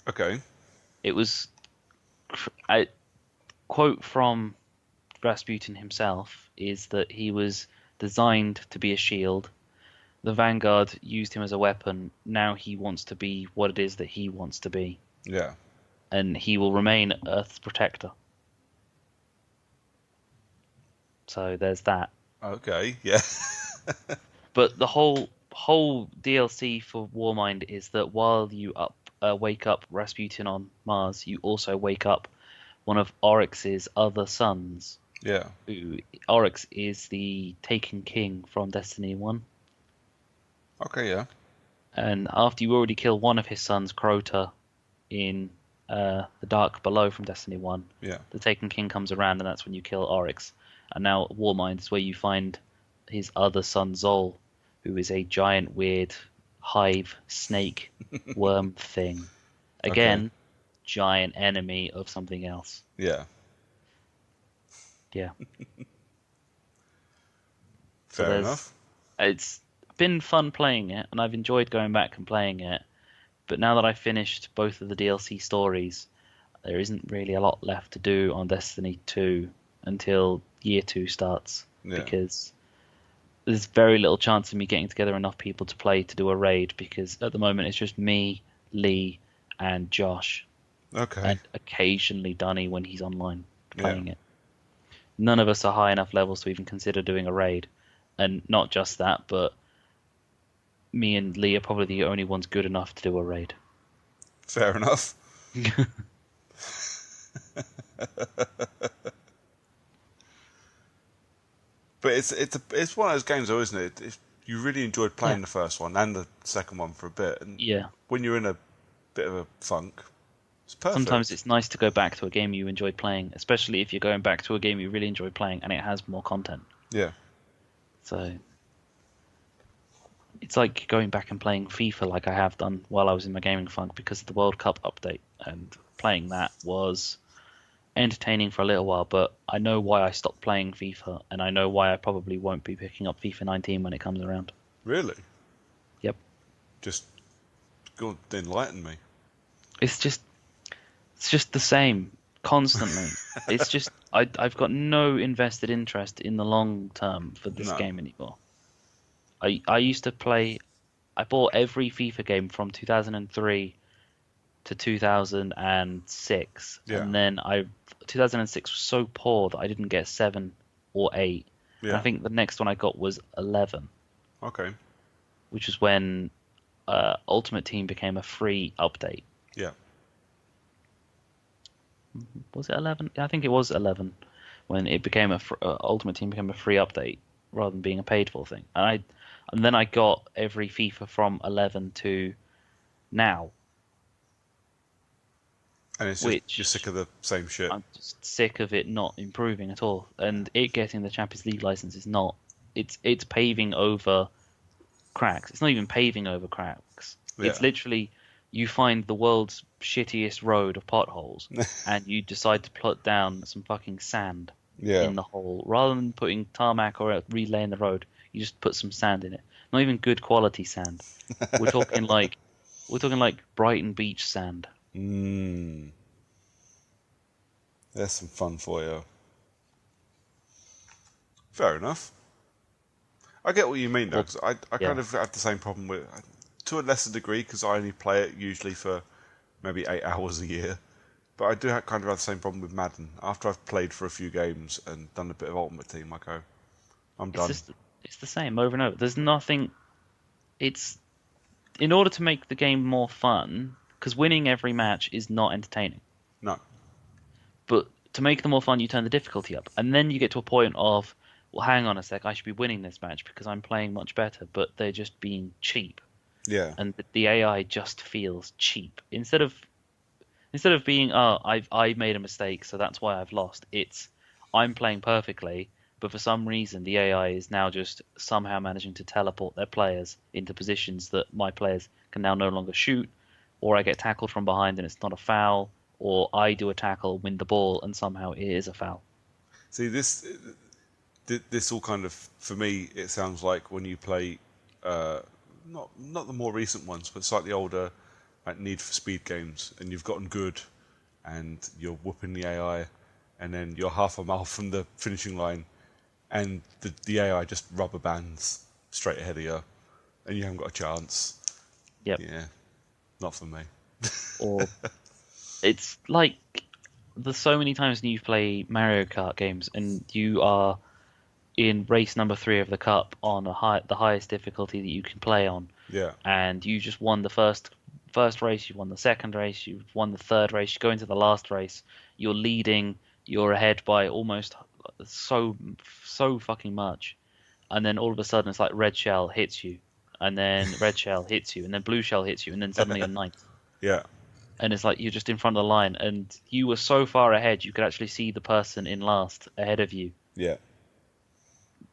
Okay. It was a quote from Rasputin himself is that he was designed to be a shield. The Vanguard used him as a weapon. Now he wants to be what it is that he wants to be. Yeah. And he will remain Earth's protector. So there's that. Okay. Yeah. But the whole DLC for Warmind is that while you wake up Rasputin on Mars, you also wake up one of Oryx's other sons. Yeah. Oryx is the Taken King from Destiny 1. Okay. Yeah. And after you already kill one of his sons, Crota, in the Dark Below from Destiny 1, Yeah. the Taken King comes around and that's when you kill Oryx. And now Warmind is where you find his other son, Zol, who is a giant, weird hive, snake, worm thing. Again, Okay. giant enemy of something else. Yeah. Yeah. Fair enough. It's been fun playing it, and I've enjoyed going back and playing it. But now that I've finished both of the DLC stories, there isn't really a lot left to do on Destiny 2 until Year 2 starts. Yeah. Because there's very little chance of me getting together enough people to play to do a raid, because at the moment it's just me, Lee, and Josh. Okay. And occasionally Dunny when he's online playing it. None of us are high enough levels to even consider doing a raid. And not just that, but me and Lee are probably the only ones good enough to do a raid. Fair enough. But it's one of those games, though, isn't it? You really enjoyed playing the first one and the second one for a bit, and when you're in a bit of a funk, it's perfect. Sometimes it's nice to go back to a game you enjoyed playing, especially if you're going back to a game you really enjoy playing and it has more content. Yeah. So it's like going back and playing FIFA like I have done while I was in my gaming funk because of the World Cup update, and playing that was entertaining for a little while, but I know why I stopped playing FIFA, and I know why I probably won't be picking up FIFA 19 when it comes around. Really? Yep. Just go enlighten me. It's just the same constantly. It's just I've got no invested interest in the long term for this game anymore. I used to play. I bought every FIFA game from 2003 to 2006, and then 2006 was so poor that I didn't get 7 or 8. Yeah. And I think the next one I got was 11. Okay. Which is when Ultimate Team became a free update. Yeah. Was it 11? I think it was 11 when it became Ultimate Team became a free update rather than being a paid for thing. And then I got every FIFA from 11 to now. And it's just, you're sick of the same shit. I'm just sick of it not improving at all. And it getting the Champions League license is not. It's paving over cracks. It's not even paving over cracks. Yeah. It's literally you find the world's shittiest road of potholes and you decide to put down some fucking sand in the hole. Rather than putting tarmac or relaying the road, you just put some sand in it. Not even good quality sand. We're talking like Brighton Beach sand. There's some fun for you. Fair enough. I get what you mean, though, because I kind of have the same problem with, to a lesser degree, because I only play it usually for maybe 8 hours a year. But I do kind of have the same problem with Madden. After I've played for a few games and done a bit of Ultimate Team, I go, I'm done. It's the same over and over. There's nothing. It's in order to make the game more fun, because winning every match is not entertaining. No. But to make them more fun, you turn the difficulty up. And then you get to a point of, well, hang on a sec, I should be winning this match because I'm playing much better, but they're just being cheap. Yeah. And the AI just feels cheap. Instead of being, I made a mistake, so that's why I've lost, it's, I'm playing perfectly, but for some reason the AI is now just somehow managing to teleport their players into positions that my players can now no longer shoot, or I get tackled from behind and it's not a foul, or I do a tackle, win the ball, and somehow it is a foul. See, this all kind of, for me, it sounds like when you play, uh, not the more recent ones, but slightly older, like Need for Speed games, and you've gotten good, and you're whooping the AI, and then you're half a mile from the finishing line, and the AI just rubber bands straight ahead of you, and you haven't got a chance. Yep. Yeah, not for me. Or it's like there's so many times when you play Mario Kart games and you are in race number 3 of the cup on the highest difficulty that you can play on, Yeah, and you just won the first race, you won the second race, you've won the third race, you go into the last race, you're leading, you're ahead by almost so fucking much, and then all of a sudden it's like red shell hits you, and then red shell hits you, and then blue shell hits you, and then suddenly you're ninth. yeah, And it's like you're just in front of the line, and you were so far ahead you could actually see the person in last ahead of you, yeah.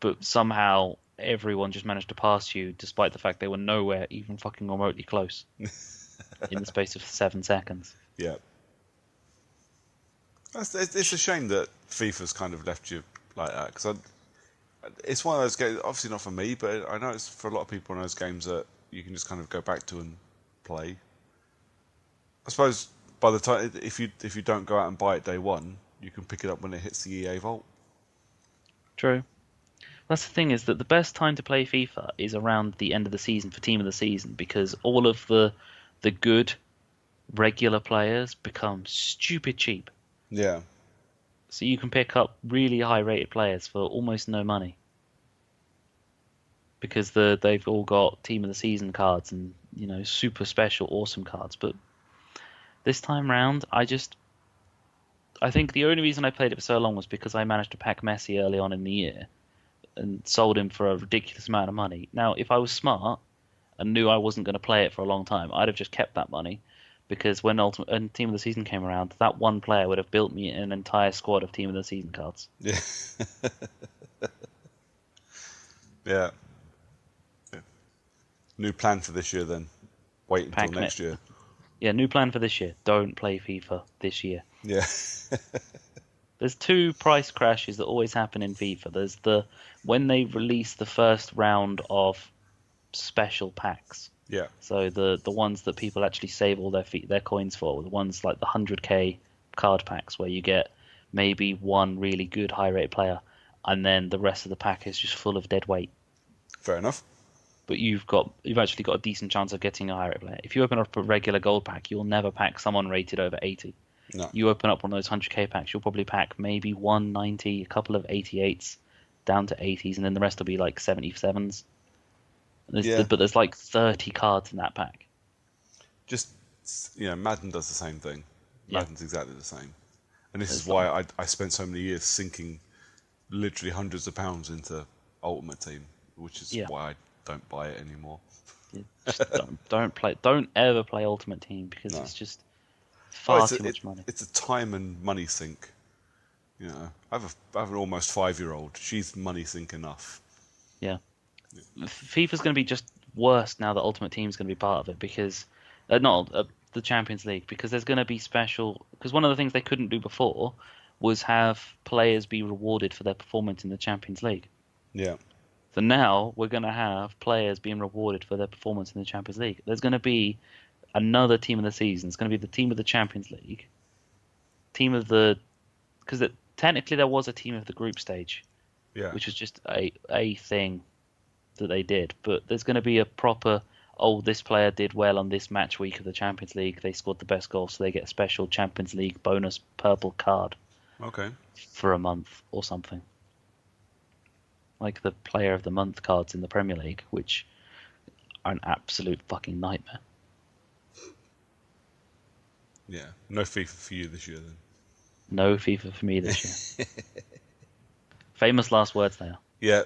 but somehow everyone just managed to pass you despite the fact they were nowhere even fucking remotely close in the space of 7 seconds. Yeah. It's a shame that FIFA's kind of left you like that, because it's one of those games. Obviously not for me, but I know it's for a lot of people. One of those games that you can just kind of go back to and play. I suppose by the time, if you don't go out and buy it day one, you can pick it up when it hits the EA Vault. True. That's the thing, is that the best time to play FIFA is around the end of the season for team of the season, because all of the good regular players become stupid cheap. Yeah, So you can pick up really high rated players for almost no money because they've all got team of the season cards and super special awesome cards. But this time round, I think the only reason I played it for so long was because I managed to pack Messi early on in the year and sold him for a ridiculous amount of money. Now, if I was smart and knew I wasn't going to play it for a long time, I'd have just kept that money, because when Team of the Season came around, that one player would have built me an entire squad of Team of the Season cards. yeah, yeah. New plan for this year then. Wait until Pack next year. Yeah, new plan for this year. Don't play FIFA this year. Yeah, There's two price crashes that always happen in FIFA. There's when they release the first round of special packs. yeah, So the ones that people actually save all their coins for, the ones like the 100k card packs where you get maybe one really good high rate player, and then the rest of the pack is just full of dead weight. fair enough. But you've actually got a decent chance of getting a high rate player. If you open up a regular gold pack, you'll never pack someone rated over 80. No, You open up one of those 100k packs, you'll probably pack maybe 190, a couple of 88s, down to 80s, and then the rest will be like 77s. yeah. But there's like 30 cards in that pack. Just, Madden does the same thing. Yeah. Madden's exactly the same, and this is There's why I spent so many years sinking literally hundreds of pounds into Ultimate Team, which is Yeah. why I don't buy it anymore. Just don't ever play Ultimate Team, because No. it's just Well, far too much money. it's a time and money sink. I have an almost 5-year-old. She's money sink enough. Yeah. FIFA's going to be just worse now that Ultimate Team's going to be part of it, because not the Champions League, because there's going to be because one of the things they couldn't do before was have players be rewarded for their performance in the Champions League. Yeah, So now we're going to have players being rewarded for their performance in the Champions League. There's going to be another team of the season. It's going to be the team of the Champions League, because technically there was a team of the group stage, yeah, which was just a thing that they did. But there's going to be a proper, this player did well on this match week of the Champions League. They scored the best goal, so they get a special Champions League bonus purple card okay. for a month or something. Like the Player of the Month cards in the Premier League, which are an absolute fucking nightmare. Yeah, no FIFA for you this year then. No FIFA for me this year. Famous last words there. Yeah,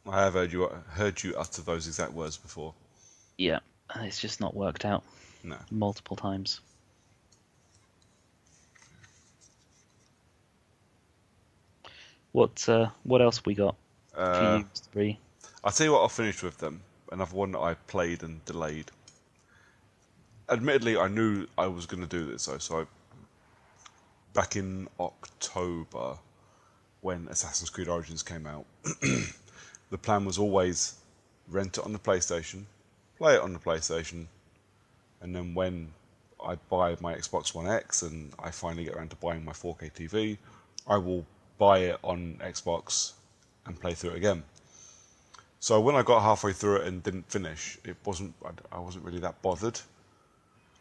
I have heard you utter those exact words before. Yeah, it's just not worked out. No. Multiple times. What else we got for Uh, you, three? I'll tell you what, I'll finish with them. Another one that I played and delayed. Admittedly, I knew I was going to do this, though. Back in October, when Assassin's Creed Origins came out, the plan was always rent it on the PlayStation, play it on the PlayStation, and then when I buy my Xbox One X and I finally get around to buying my 4K TV, I will buy it on Xbox and play through it again. So when I got halfway through it and didn't finish, I wasn't really that bothered.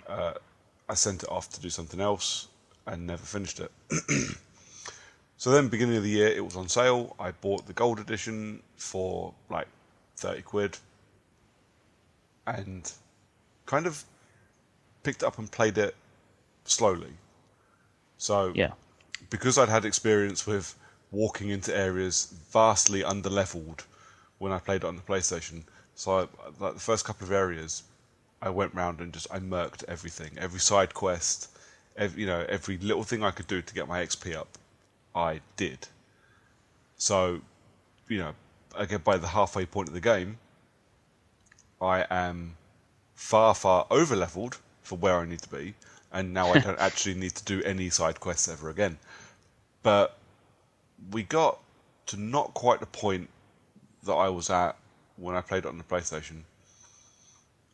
I sent it off to do something else and never finished it. So then, beginning of the year, it was on sale. I bought the gold edition for like 30 quid and kind of picked it up and played it slowly. So, Yeah. because I'd had experience with walking into areas vastly underleveled when I played it on the PlayStation, so like the first couple of areas, I went round and I murked everything, every side quest, every little thing I could do to get my XP up, I did. So, again, by the halfway point of the game, I am far, far over leveled for where I need to be, and now I don't actually need to do any side quests ever again. But we got to not quite the point that I was at when I played it on the PlayStation,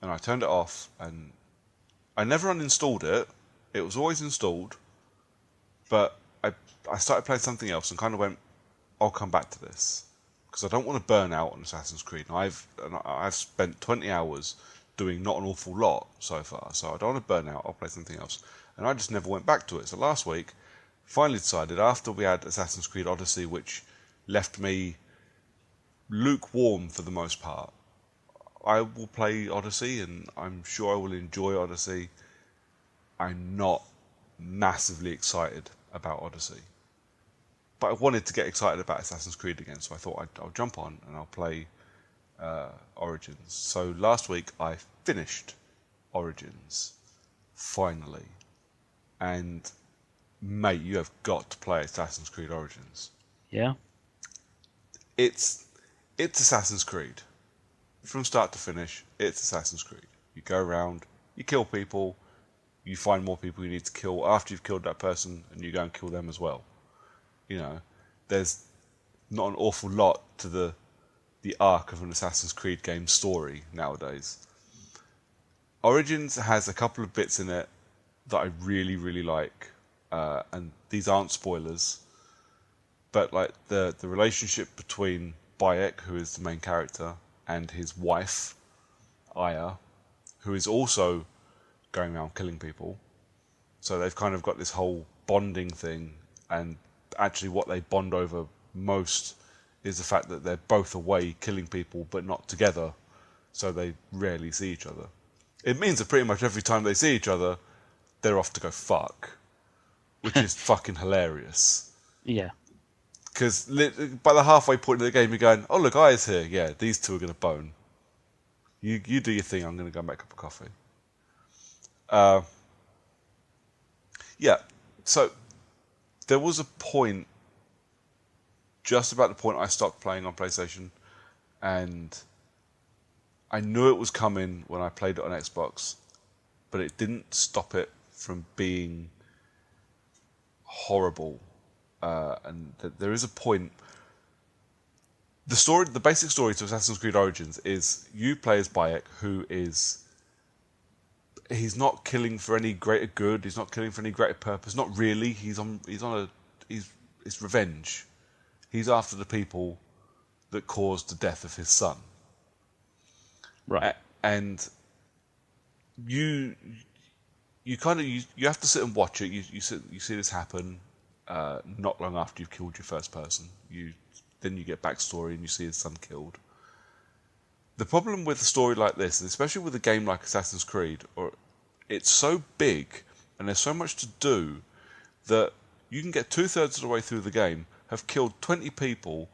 and I turned it off, and I never uninstalled it. It was always installed, but I started playing something else and kind of went, I'll come back to this because I don't want to burn out on Assassin's Creed. And I've spent 20 hours doing not an awful lot so far, so I don't want to burn out. I'll play something else, and I just never went back to it. So last week, finally decided after we had Assassin's Creed Odyssey, which left me lukewarm for the most part. I will play Odyssey, and I'm sure I will enjoy Odyssey. I'm not massively excited about Odyssey, but I wanted to get excited about Assassin's Creed again, so I thought I'll jump on and I'll play Origins. So last week I finished Origins, finally. And, mate, you have got to play Assassin's Creed Origins. Yeah? It's Assassin's Creed. From start to finish, it's Assassin's Creed. You go around, you kill people, you find more people you need to kill after you've killed that person, and you go and kill them as well. There's not an awful lot to the arc of an Assassin's Creed game story nowadays. Origins has a couple of bits in it that I really, really like, and these aren't spoilers, but like the relationship between Bayek, who is the main character, and his wife, Aya, who is also going around killing people. So they've kind of got this whole bonding thing, and actually what they bond over most is the fact that they're both away killing people but not together, so they rarely see each other. It means that pretty much every time they see each other, they're off to go fuck, which is fucking hilarious. Yeah. Because by the halfway point of the game, you're going, oh look, Aya's here. Yeah, these two are going to bone. You do your thing, I'm going to go make a cup of coffee. Yeah, so there was a point, just about the point I stopped playing on PlayStation, and I knew it was coming when I played it on Xbox, but it didn't stop it from being horrible. And there is a point. The basic story to Assassin's Creed Origins is you play as Bayek, who is. He's not killing for any greater good. He's not killing for any greater purpose. Not really. It's revenge. He's after the people that caused the death of his son. Right. And you have to sit and watch it. You see this happen not long after you've killed your first person. Then you get backstory and you see his son killed. The problem with a story like this, and especially with a game like Assassin's Creed, it's so big and there's so much to do that you can get 2/3 of the way through the game, have killed 20 people,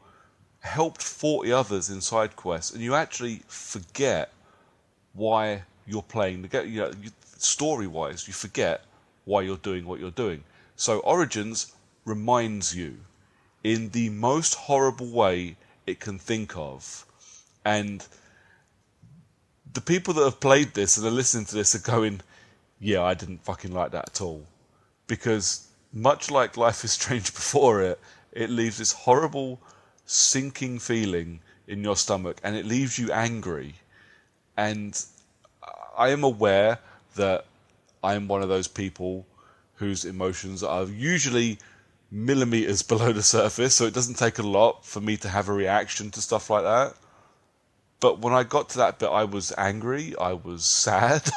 helped 40 others in side quests, and you actually forget why you're playing the game. Story-wise, you forget why you're doing what you're doing. So Origins reminds you in the most horrible way it can think of. And the people that have played this and are listening to this are going, yeah, I didn't fucking like that at all. Because much like Life is Strange before it, it leaves this horrible sinking feeling in your stomach and it leaves you angry. And I am aware that I am one of those people whose emotions are usually millimeters below the surface, so it doesn't take a lot for me to have a reaction to stuff like that. But when I got to that bit, I was angry, I was sad,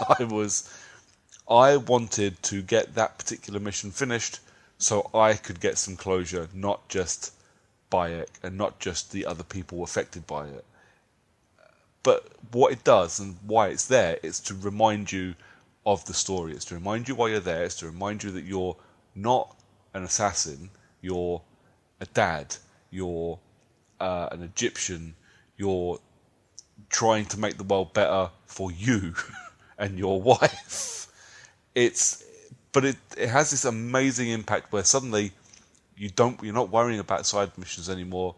I wanted to get that particular mission finished so I could get some closure, not just Bayek and not just the other people affected by it. But what it does and why it's there is to remind you of the story. It's to remind you why you're there. It's to remind you that you're not an assassin. You're a dad. You're an Egyptian. You're trying to make the world better for you and your wife. But it has this amazing impact where suddenly you're not worrying about side missions anymore.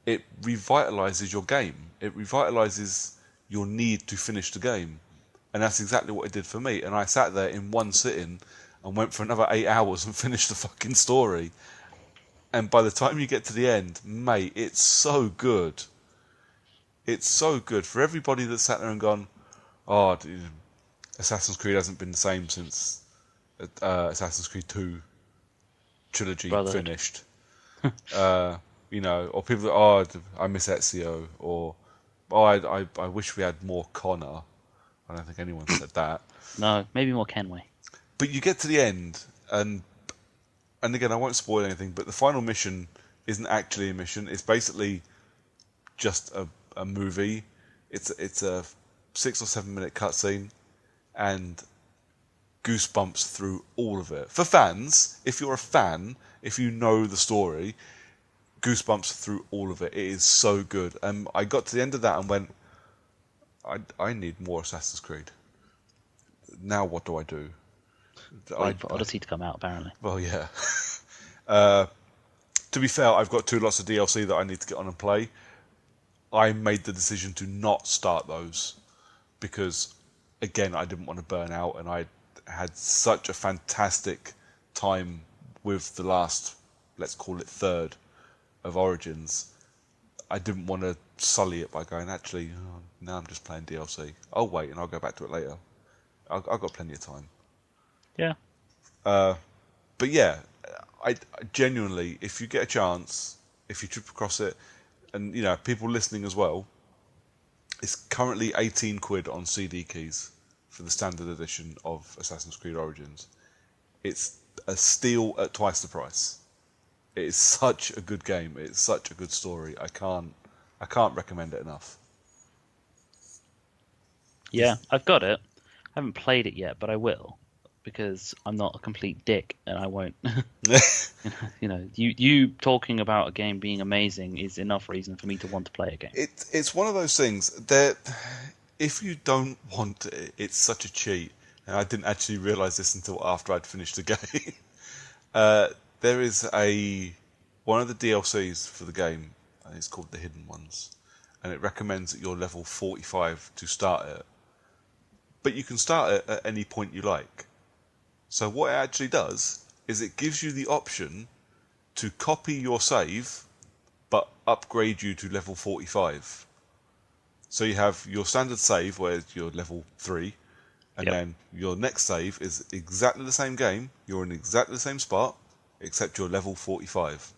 It revitalizes your game. It revitalizes your need to finish the game. And that's exactly what it did for me. And I sat there in one sitting and went for another 8 hours and finished the fucking story. And by the time you get to the end, mate, it's so good. It's so good. For everybody that sat there and gone, oh, Assassin's Creed hasn't been the same since Assassin's Creed 2 trilogy finished. Or people that, oh, I miss Ezio, or oh, I wish we had more Connor. I don't think anyone said that. No, maybe more Kenway. But you get to the end, and again, I won't spoil anything, but the final mission isn't actually a mission. It's basically just a movie. It's a 6 or 7 minute cutscene, and goosebumps through all of it. For fans, if you're a fan, if you know the story, goosebumps through all of it. It is so good. I got to the end of that and went, I need more Assassin's Creed. Now what do I do? Wait for Odyssey to come out, apparently. Well, yeah. To be fair, I've got 2 lots of DLC that I need to get on and play. I made the decision to not start those because, again, I didn't want to burn out, and I had such a fantastic time with the last, let's call it third, of Origins. I didn't want to sully it by going, actually, now I'm just playing DLC. I'll wait and I'll go back to it later. I've got plenty of time. Yeah. But yeah, I genuinely, if you get a chance, if you trip across it, and people listening as well, it's currently 18 quid on CD keys for the standard edition of Assassin's Creed Origins. It's a steal at twice the price. It is such a good game. It's such a good story. I can't recommend it enough. Yeah, I've got it. I haven't played it yet, but I will, because I'm not a complete dick and I won't. You talking about a game being amazing is enough reason for me to want to play a game. It's one of those things that if you don't want it, it's such a cheat. And I didn't actually realise this until after I'd finished the game. There is one of the DLCs for the game, and it's called The Hidden Ones, and it recommends that you're level 45 to start it. But you can start it at any point you like. So what it actually does is it gives you the option to copy your save, but upgrade you to level 45. So you have your standard save where you're level 3, and then your next save is exactly the same game, you're in exactly the same spot, except you're level 45.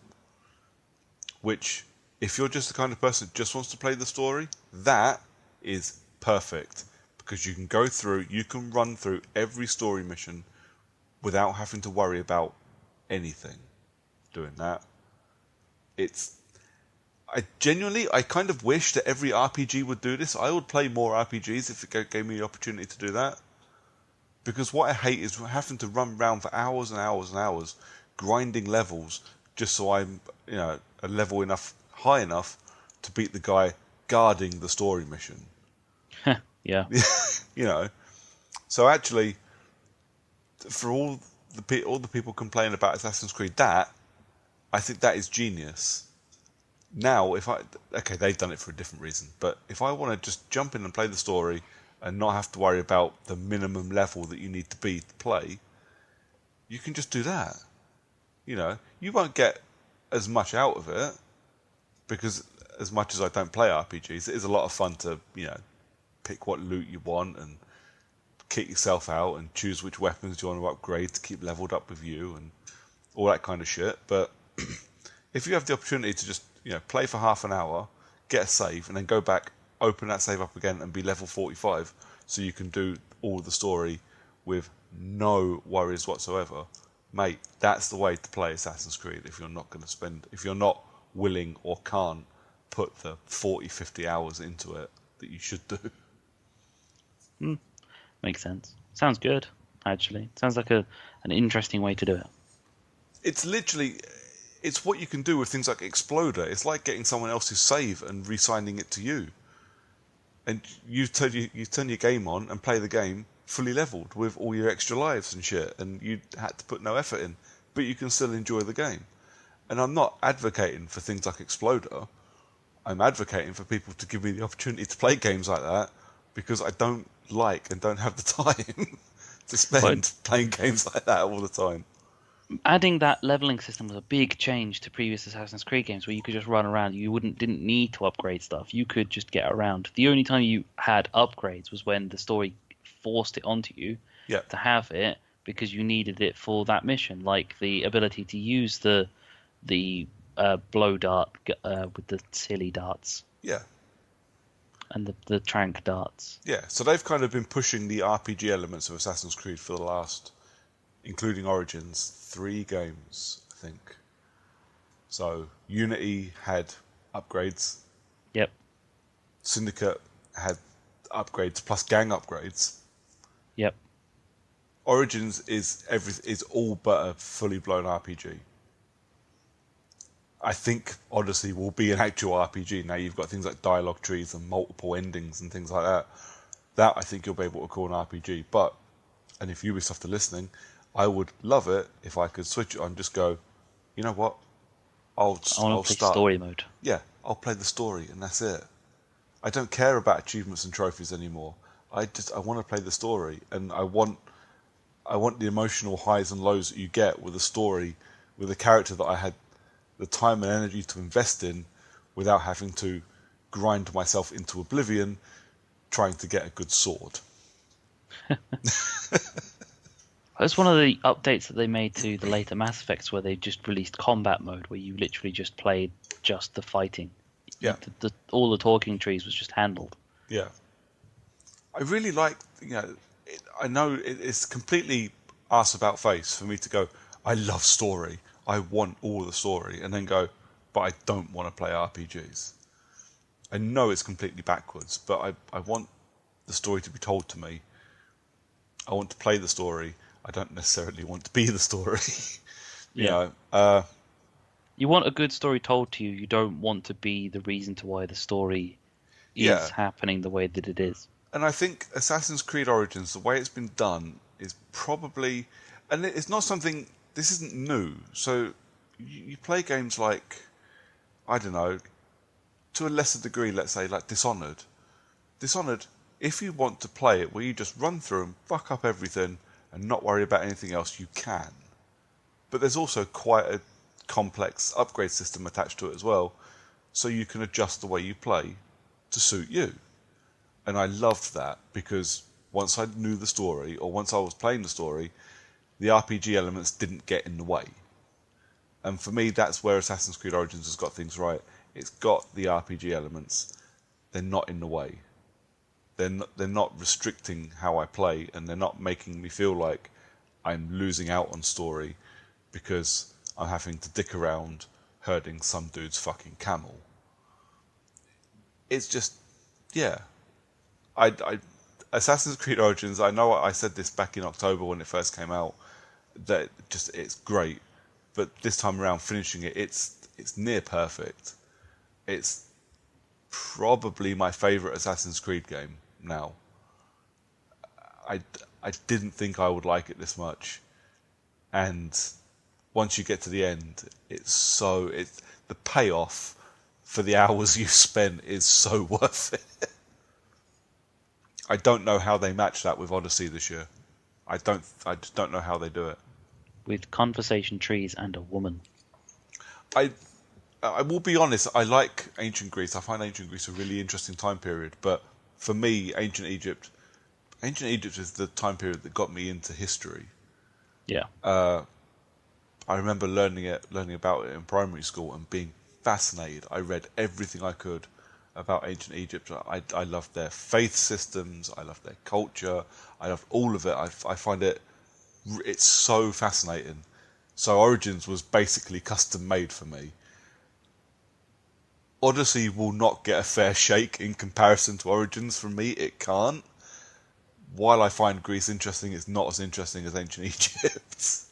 Which, if you're just the kind of person that just wants to play the story, that is perfect. Because you can run through every story mission without having to worry about anything doing that. I kind of wish that every RPG would do this. I would play more RPGs if it gave me the opportunity to do that. Because what I hate is having to run around for hours and hours and hours grinding levels just so I'm, a level high enough to beat the guy guarding the story mission. Yeah. So actually, for all the people complaining about Assassin's Creed, that I think that is genius. Now, they've done it for a different reason, but if I want to just jump in and play the story and not have to worry about the minimum level that you need to be to play, you can just do that. You won't get as much out of it, because as much as I don't play RPGs, it is a lot of fun to, pick what loot you want and kit yourself out and choose which weapons you want to upgrade to keep leveled up with you and all that kind of shit. But if you have the opportunity to just, play for half an hour, get a save, and then go back, open that save up again and be level 45, so you can do all the story with no worries whatsoever, mate, that's the way to play Assassin's Creed if you're not willing or can't put the 40-50 hours into it that you should do. Makes sense. Sounds good, actually. Sounds like an interesting way to do it. It's what you can do with things like Exploder. It's like getting someone else's save and re-signing it to you. And you turn your game on and play the game fully leveled with all your extra lives and shit, and you had to put no effort in, but you can still enjoy the game. And I'm not advocating for things like Exploder. I'm advocating for people to give me the opportunity to play games like that, because I don't like and don't have the time to spend playing games like that all the time. Adding that leveling system was a big change to previous Assassin's Creed games, where you could just run around. You didn't need to upgrade stuff. You could just get around. The only time you had upgrades was when the story forced it onto you to have it, because you needed it for that mission, like the ability to use the blow dart with the silly darts. Yeah. And the trank darts. Yeah, so they've kind of been pushing the RPG elements of Assassin's Creed for the last, including Origins, 3 games, I think. So Unity had upgrades. Yep. Syndicate had upgrades plus gang upgrades. Yep. Origins is all but a fully blown RPG. I think Odyssey will be an actual RPG. Now you've got things like dialogue trees and multiple endings and things like that. That I think you'll be able to call an RPG. And if Ubisoft are listening, I would love it if I could switch it on and just go, you know what? I'll play start story mode. Yeah, I'll play the story and that's it. I don't care about achievements and trophies anymore. I want to play the story, and I want the emotional highs and lows that you get with a story, with a character that I had the time and energy to invest in without having to grind myself into oblivion trying to get a good sword. That's one of the updates that they made to the later Mass Effects, where they just released combat mode, where you literally just played just the fighting. Yeah. All the talking trees was just handled. Yeah. I really like, I know it's completely arse about face for me to go, I love story. I want all the story, and then go, but I don't want to play RPGs. I know it's completely backwards, but I want the story to be told to me. I want to play the story. I don't necessarily want to be the story. You want a good story told to you. You don't want to be the reason to why the story is happening the way that it is. And I think Assassin's Creed Origins, the way it's been done, is probably... And it's not something... This isn't new. So you play games like, I don't know, to a lesser degree, let's say, like Dishonored. Dishonored, if you want to play it where you just run through and fuck up everything and not worry about anything else, you can. But there's also quite a complex upgrade system attached to it as well, so you can adjust the way you play to suit you. And I loved that, because once I knew the story, or once I was playing the story, the RPG elements didn't get in the way. And for me, that's where Assassin's Creed Origins has got things right. It's got the RPG elements. They're not in the way. They're not restricting how I play, and they're not making me feel like I'm losing out on story because I'm having to dick around herding some dude's fucking camel. It's just, Assassin's Creed Origins, I know I said this back in October when it first came out, that just it's great, but this time around finishing it, it's near perfect. It's probably my favourite Assassin's Creed game now. I didn't think I would like it this much, and once you get to the end, the payoff for the hours you spent is so worth it. I don't know how they match that with Odyssey this year. I just don't know how they do it. With conversation trees and a woman. I I will be honest, I like ancient Greece. I find ancient Greece a really interesting time period. But for me, ancient Egypt is the time period that got me into history. Yeah. I remember learning about it in primary school and being fascinated. I read everything I could about ancient Egypt. I loved their faith systems. I loved their culture. I loved all of it. I find it's so fascinating. So Origins was basically custom made for me. Odyssey will not get a fair shake in comparison to Origins from me. It can't. While I find Greece interesting, it's not as interesting as ancient Egypt.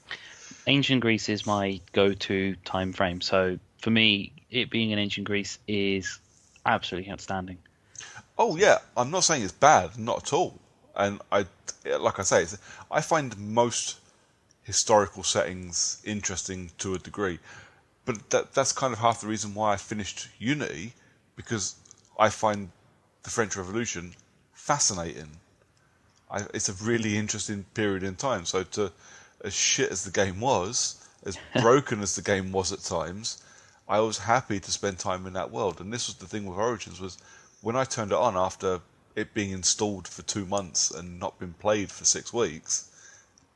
Ancient Greece is my go-to time frame. So for me, it being in ancient Greece is absolutely outstanding. Oh yeah, I'm not saying it's bad, not at all. And like I say, I find most historical settings interesting to a degree. But that's kind of half the reason why I finished Unity, because I find the French Revolution fascinating. It's a really interesting period in time. So as shit as the game was, as broken as the game was at times, I was happy to spend time in that world. And this was the thing with Origins, was when I turned it on after it being installed for 2 months and not been played for 6 weeks,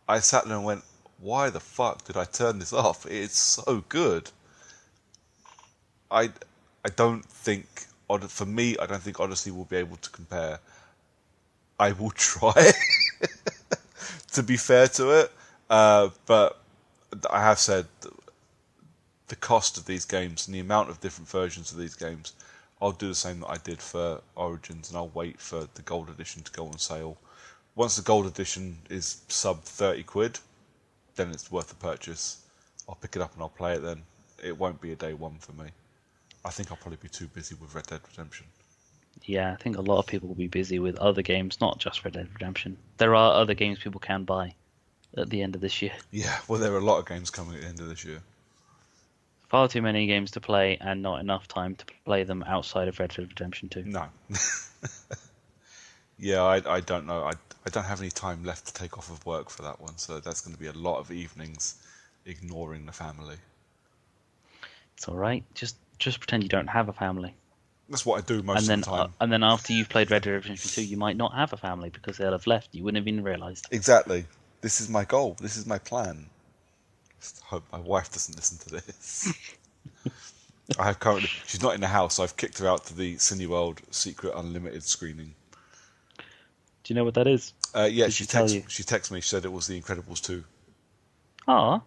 I sat there and went, why the fuck did I turn this off? It's so good. I don't think, for me, I don't think Odyssey will be able to compare. I will try to be fair to it, but I have said the cost of these games and the amount of different versions of these games, I'll do the same that I did for Origins, and I'll wait for the Gold Edition to go on sale. Once the Gold Edition is sub 30 quid, then it's worth the purchase. I'll pick it up and I'll play it then. It won't be a day one for me. I think I'll probably be too busy with Red Dead Redemption. Yeah, I think a lot of people will be busy with other games, not just Red Dead Redemption. There are other games people can buy at the end of this year. Yeah, well, there are a lot of games coming at the end of this year. Far too many games to play and not enough time to play them outside of Red Dead Redemption 2. No. Yeah, I don't know. I don't have any time left to take off of work for that one, so that's going to be a lot of evenings ignoring the family. It's all right. Just pretend you don't have a family. That's what I do most of the time. And then after you've played Red Dead Redemption 2, you might not have a family because they'll have left. You wouldn't have even realised. Exactly. This is my goal. This is my plan. Just hope my wife doesn't listen to this. She's not in the house, so I've kicked her out to the Cineworld Secret Unlimited screening. Do you know what that is? Yeah, she texted me. She said it was The Incredibles 2. Ah,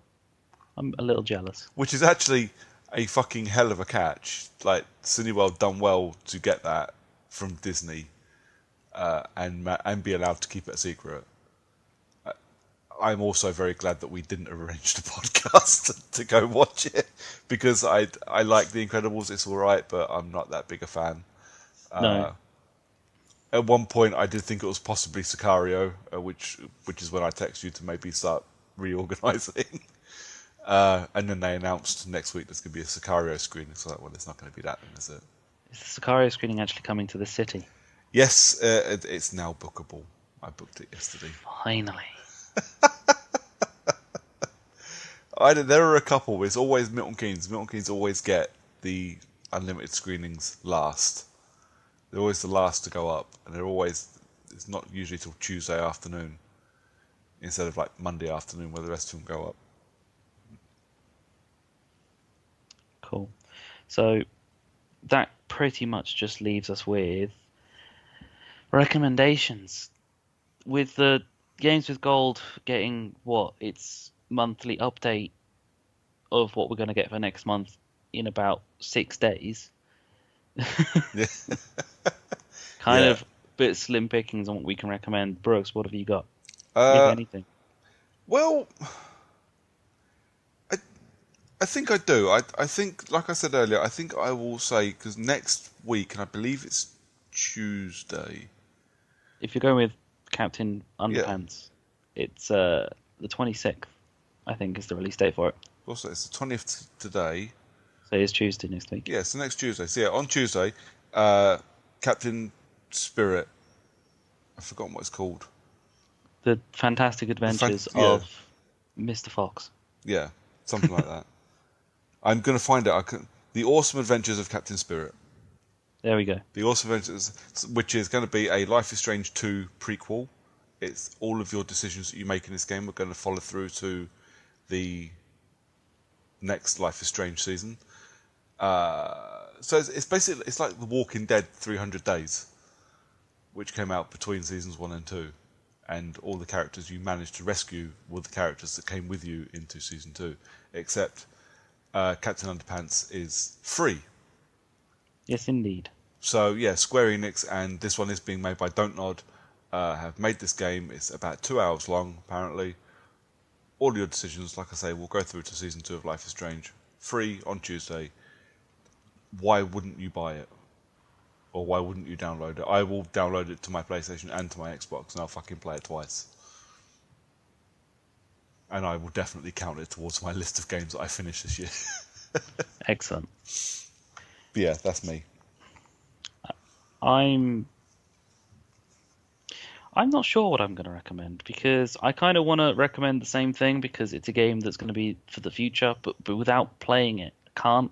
I'm a little jealous. Which is actually a fucking hell of a catch. Like, Cineworld done well to get that from Disney and be allowed to keep it a secret. I'm also very glad that we didn't arrange the podcast to go watch it, because I like The Incredibles. It's all right, but I'm not that big a fan. No. At one point, I did think it was possibly Sicario, which is when I text you to maybe start reorganising. And then they announced next week there's going to be a Sicario screening. So well, it's not going to be that then, is it? Is the Sicario screening actually coming to the city? Yes, it's now bookable. I booked it yesterday. Finally. There are a couple. It's always Milton Keynes. Milton Keynes always get the unlimited screenings last. They're always the last to go up, and it's not usually till Tuesday afternoon instead of like Monday afternoon where the rest of them go up. Cool. So that pretty much just leaves us with recommendations. With the Games with Gold getting its monthly update of what we're going to get for next month in about 6 days. Yeah. Kind of bit slim pickings on what we can recommend. Brooks, what have you got? If anything. Well, I think I do. I think, like I said earlier, I think I will say, because next week, and I believe it's Tuesday. If you're going with Captain Underpants, it's the 26th, I think, is the release date for it. what's that? It's the 20th today. So it's Tuesday next week. Yeah, so next Tuesday. So yeah, on Tuesday, Captain Spirit. I've forgotten what it's called. The Fantastic Adventures of Mr. Fox. Yeah, something like that. I'm going to find it. The Awesome Adventures of Captain Spirit. There we go. The Awesome Adventures, which is going to be a Life is Strange 2 prequel. It's all of your decisions that you make in this game are going to follow through to the next Life is Strange season. So it's basically, it's like The Walking Dead 300 Days, which came out between seasons 1 and 2. And all the characters you managed to rescue were the characters that came with you into season 2, except Captain Underpants is free. Yes, indeed. So yeah, Square Enix, and this one is being made by Dontnod, have made this game. It's about 2 hours long, apparently. All your decisions, like I say, will go through to season 2 of Life is Strange. Free on Tuesday. Why wouldn't you buy it? Or why wouldn't you download it? I will download it to my PlayStation and to my Xbox, and I'll fucking play it twice. And I will definitely count it towards my list of games that I finish this year. Excellent. But yeah, that's me. I'm not sure what I'm going to recommend, because I kind of want to recommend the same thing because it's a game that's going to be for the future, but without playing it, I can't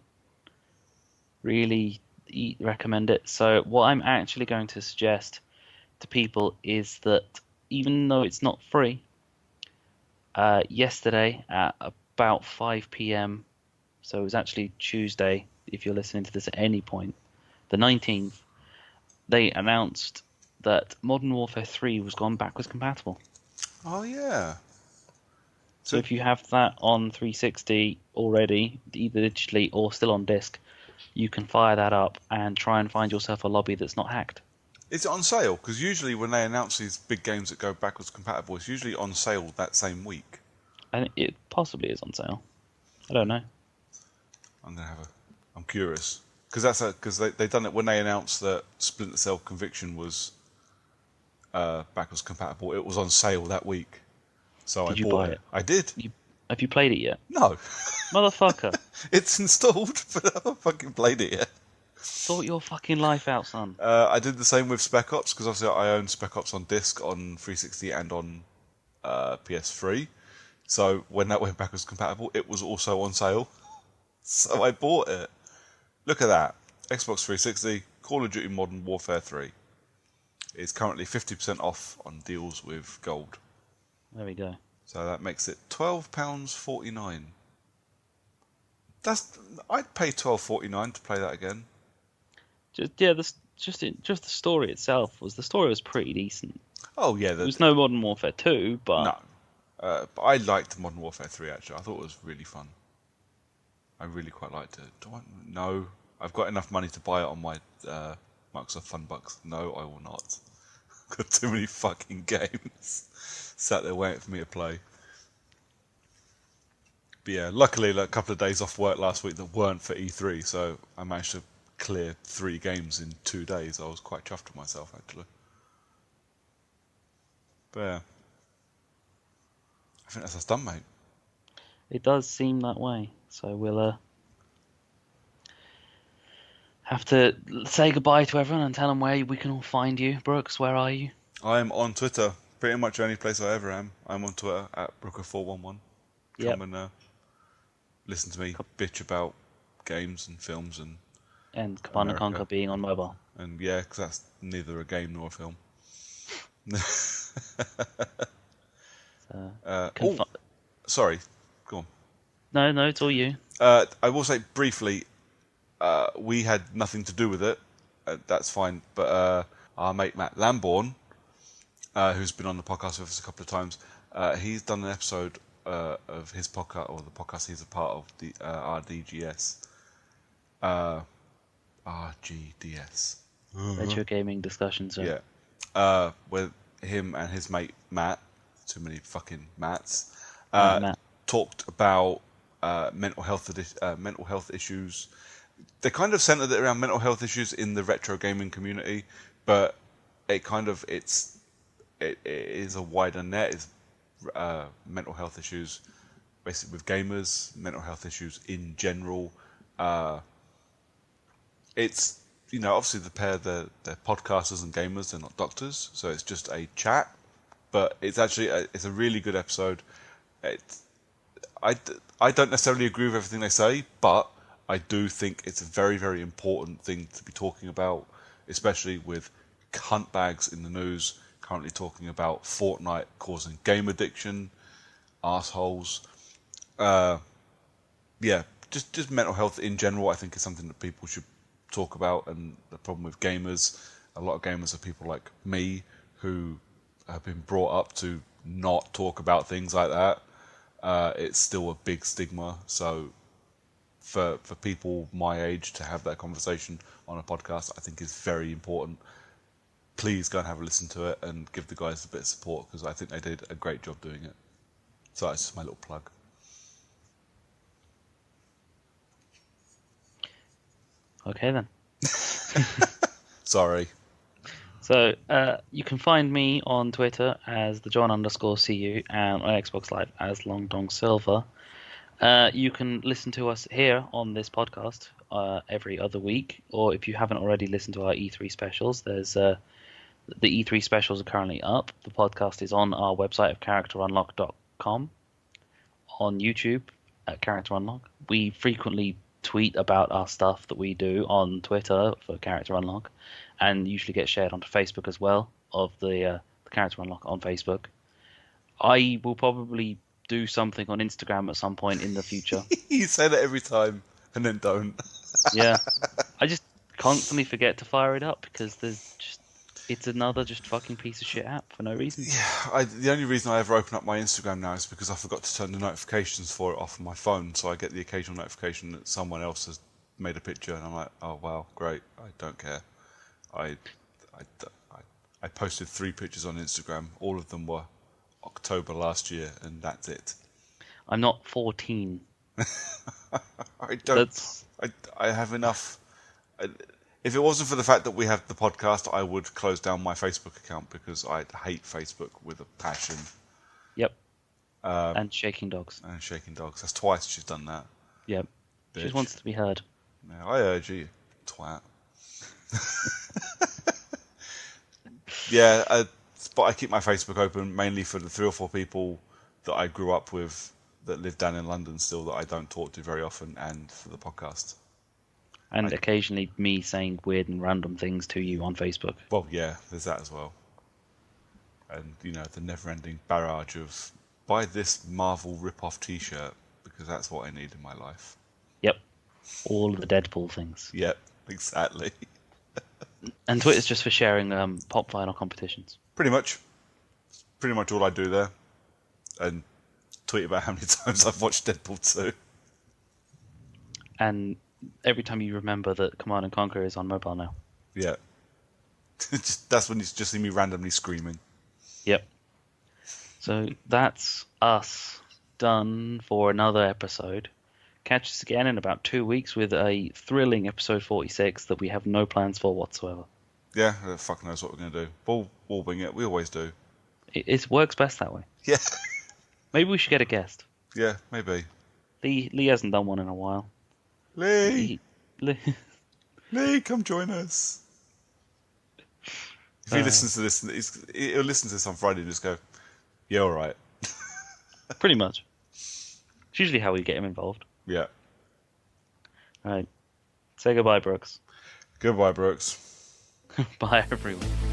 really recommend it. So what I'm actually going to suggest to people is that even though it's not free, yesterday at about 5 p.m, so it was actually Tuesday, if you're listening to this at any point, the 19th, they announced that Modern Warfare 3 was gone backwards compatible. Oh, yeah. So if you have that on 360 already, either digitally or still on disc, you can fire that up and try and find yourself a lobby that's not hacked. Is it on sale? Because usually when they announce these big games that go backwards compatible, it's usually on sale that same week. I think it possibly is on sale. I don't know. I'm curious. Because they done it when they announced that Splinter Cell Conviction was backwards compatible. It was on sale that week. So Did I you bought buy it? I did. Have you played it yet? No. Motherfucker. It's installed, but I haven't fucking played it yet. Sort your fucking life out, son. I did the same with Spec Ops, because obviously I own Spec Ops on disc, on 360 and on PS3. So when that went backwards compatible, it was also on sale. So I bought it. Look at that. Xbox 360, Call of Duty Modern Warfare 3. It's currently 50% off on deals with gold. There we go. So that makes it £12.49. I'd pay £12.49 to play that again. Just the story itself the story was pretty decent. Oh yeah, there was no Modern Warfare 2, but no. But I liked Modern Warfare 3 actually. I thought it was really fun. I really quite liked it. No, I've got enough money to buy it on my Microsoft Funbucks. No, I will not. I've got too many fucking games sat there waiting for me to play. But yeah, luckily a couple of days off work last week that weren't for E3, so I managed to clear 3 games in 2 days. I was quite chuffed with myself actually. But yeah, I think that's us done, mate. It does seem that way. So we'll have to say goodbye to everyone and tell them where we can all find you. Brooks, where are you? I'm on Twitter. Pretty much the only place I ever am. I'm on Twitter at Brooker411. Come and listen to me bitch about games and films and Command & Conquer being on mobile. And yeah, because that's neither a game nor a film. Sorry, go on. No, it's all you. I will say briefly, we had nothing to do with it. That's fine. But our mate Matt Lambourne, who's been on the podcast with us a couple of times, he's done an episode of his podcast, or the podcast he's a part of, the RDGS. RGDS. Retro Gaming Discussions. Yeah. With him and his mate Matt, too many fucking Matts, talked about mental health issues. They kind of centered it around mental health issues in the retro gaming community, but it is a wider net. It's mental health issues basically with gamers, mental health issues in general. It's, obviously the pair, they're podcasters and gamers, they're not doctors, so it's just a chat. But it's actually it's a really good episode. I don't necessarily agree with everything they say, but I do think it's a very, very important thing to be talking about, especially with cunt bags in the news currently talking about Fortnite causing game addiction, assholes. Yeah, just mental health in general, I think is something that people should talk about. And the problem with gamers, a lot of gamers are people like me who have been brought up to not talk about things like that. It's still a big stigma. So for people my age to have that conversation on a podcast, I think is very important. Please go and have a listen to it and give the guys a bit of support, because I think they did a great job doing it. So that's just my little plug. Okay then. Sorry. So you can find me on Twitter as the John_CU and on Xbox Live as Long Dong Silver. You can listen to us here on this podcast every other week, or if you haven't already listened to our E3 specials, there's the E3 specials are currently up. The podcast is on our website of characterunlock.com, on YouTube at Character Unlock. We frequently tweet about our stuff that we do on Twitter for Character Unlock, and usually get shared onto Facebook as well, of the Character Unlock on Facebook. I will probably do something on Instagram at some point in the future. You say that every time and then don't. Yeah, I just constantly forget to fire it up because it's another just fucking piece of shit app for no reason. Yeah, the only reason I ever open up my Instagram now is because I forgot to turn the notifications for it off on my phone, so I get the occasional notification that someone else has made a picture, and I'm like, oh wow, great, I don't care. I posted 3 pictures on Instagram. All of them were October last year, and that's it. I'm not 14. I don't. I have enough. If it wasn't for the fact that we have the podcast, I would close down my Facebook account because I hate Facebook with a passion. Yep. And shaking dogs. And shaking dogs. That's twice she's done that. Yep. Bitch. She just wants to be heard. No, I urge you, twat. Yeah, but I keep my Facebook open mainly for the 3 or 4 people that I grew up with that live down in London still that I don't talk to very often, and for the podcast. And occasionally me saying weird and random things to you on Facebook. Well, yeah, there's that as well. And, the never-ending barrage of, buy this Marvel rip-off t-shirt, because that's what I need in my life. Yep. All of the Deadpool things. Yep, exactly. And Twitter's just for sharing pop vinyl competitions. Pretty much. Pretty much all I do there. And tweet about how many times I've watched Deadpool 2. And every time you remember that Command & Conquer is on mobile now. Yeah. That's when you just see me randomly screaming. Yep. So that's us done for another episode. Catch us again in about 2 weeks with a thrilling episode 46 that we have no plans for whatsoever. Yeah, fuck knows what we're going to do. We'll wing it. We always do. It works best that way. Yeah. Maybe we should get a guest. Yeah, maybe. Lee hasn't done one in a while. Lee, come join us. If he listens to this, he'll listen to this on Friday and just go, yeah, all right. Pretty much. It's usually how we get him involved. Yeah. All right. Say goodbye, Brooks. Goodbye, Brooks. Bye, everyone.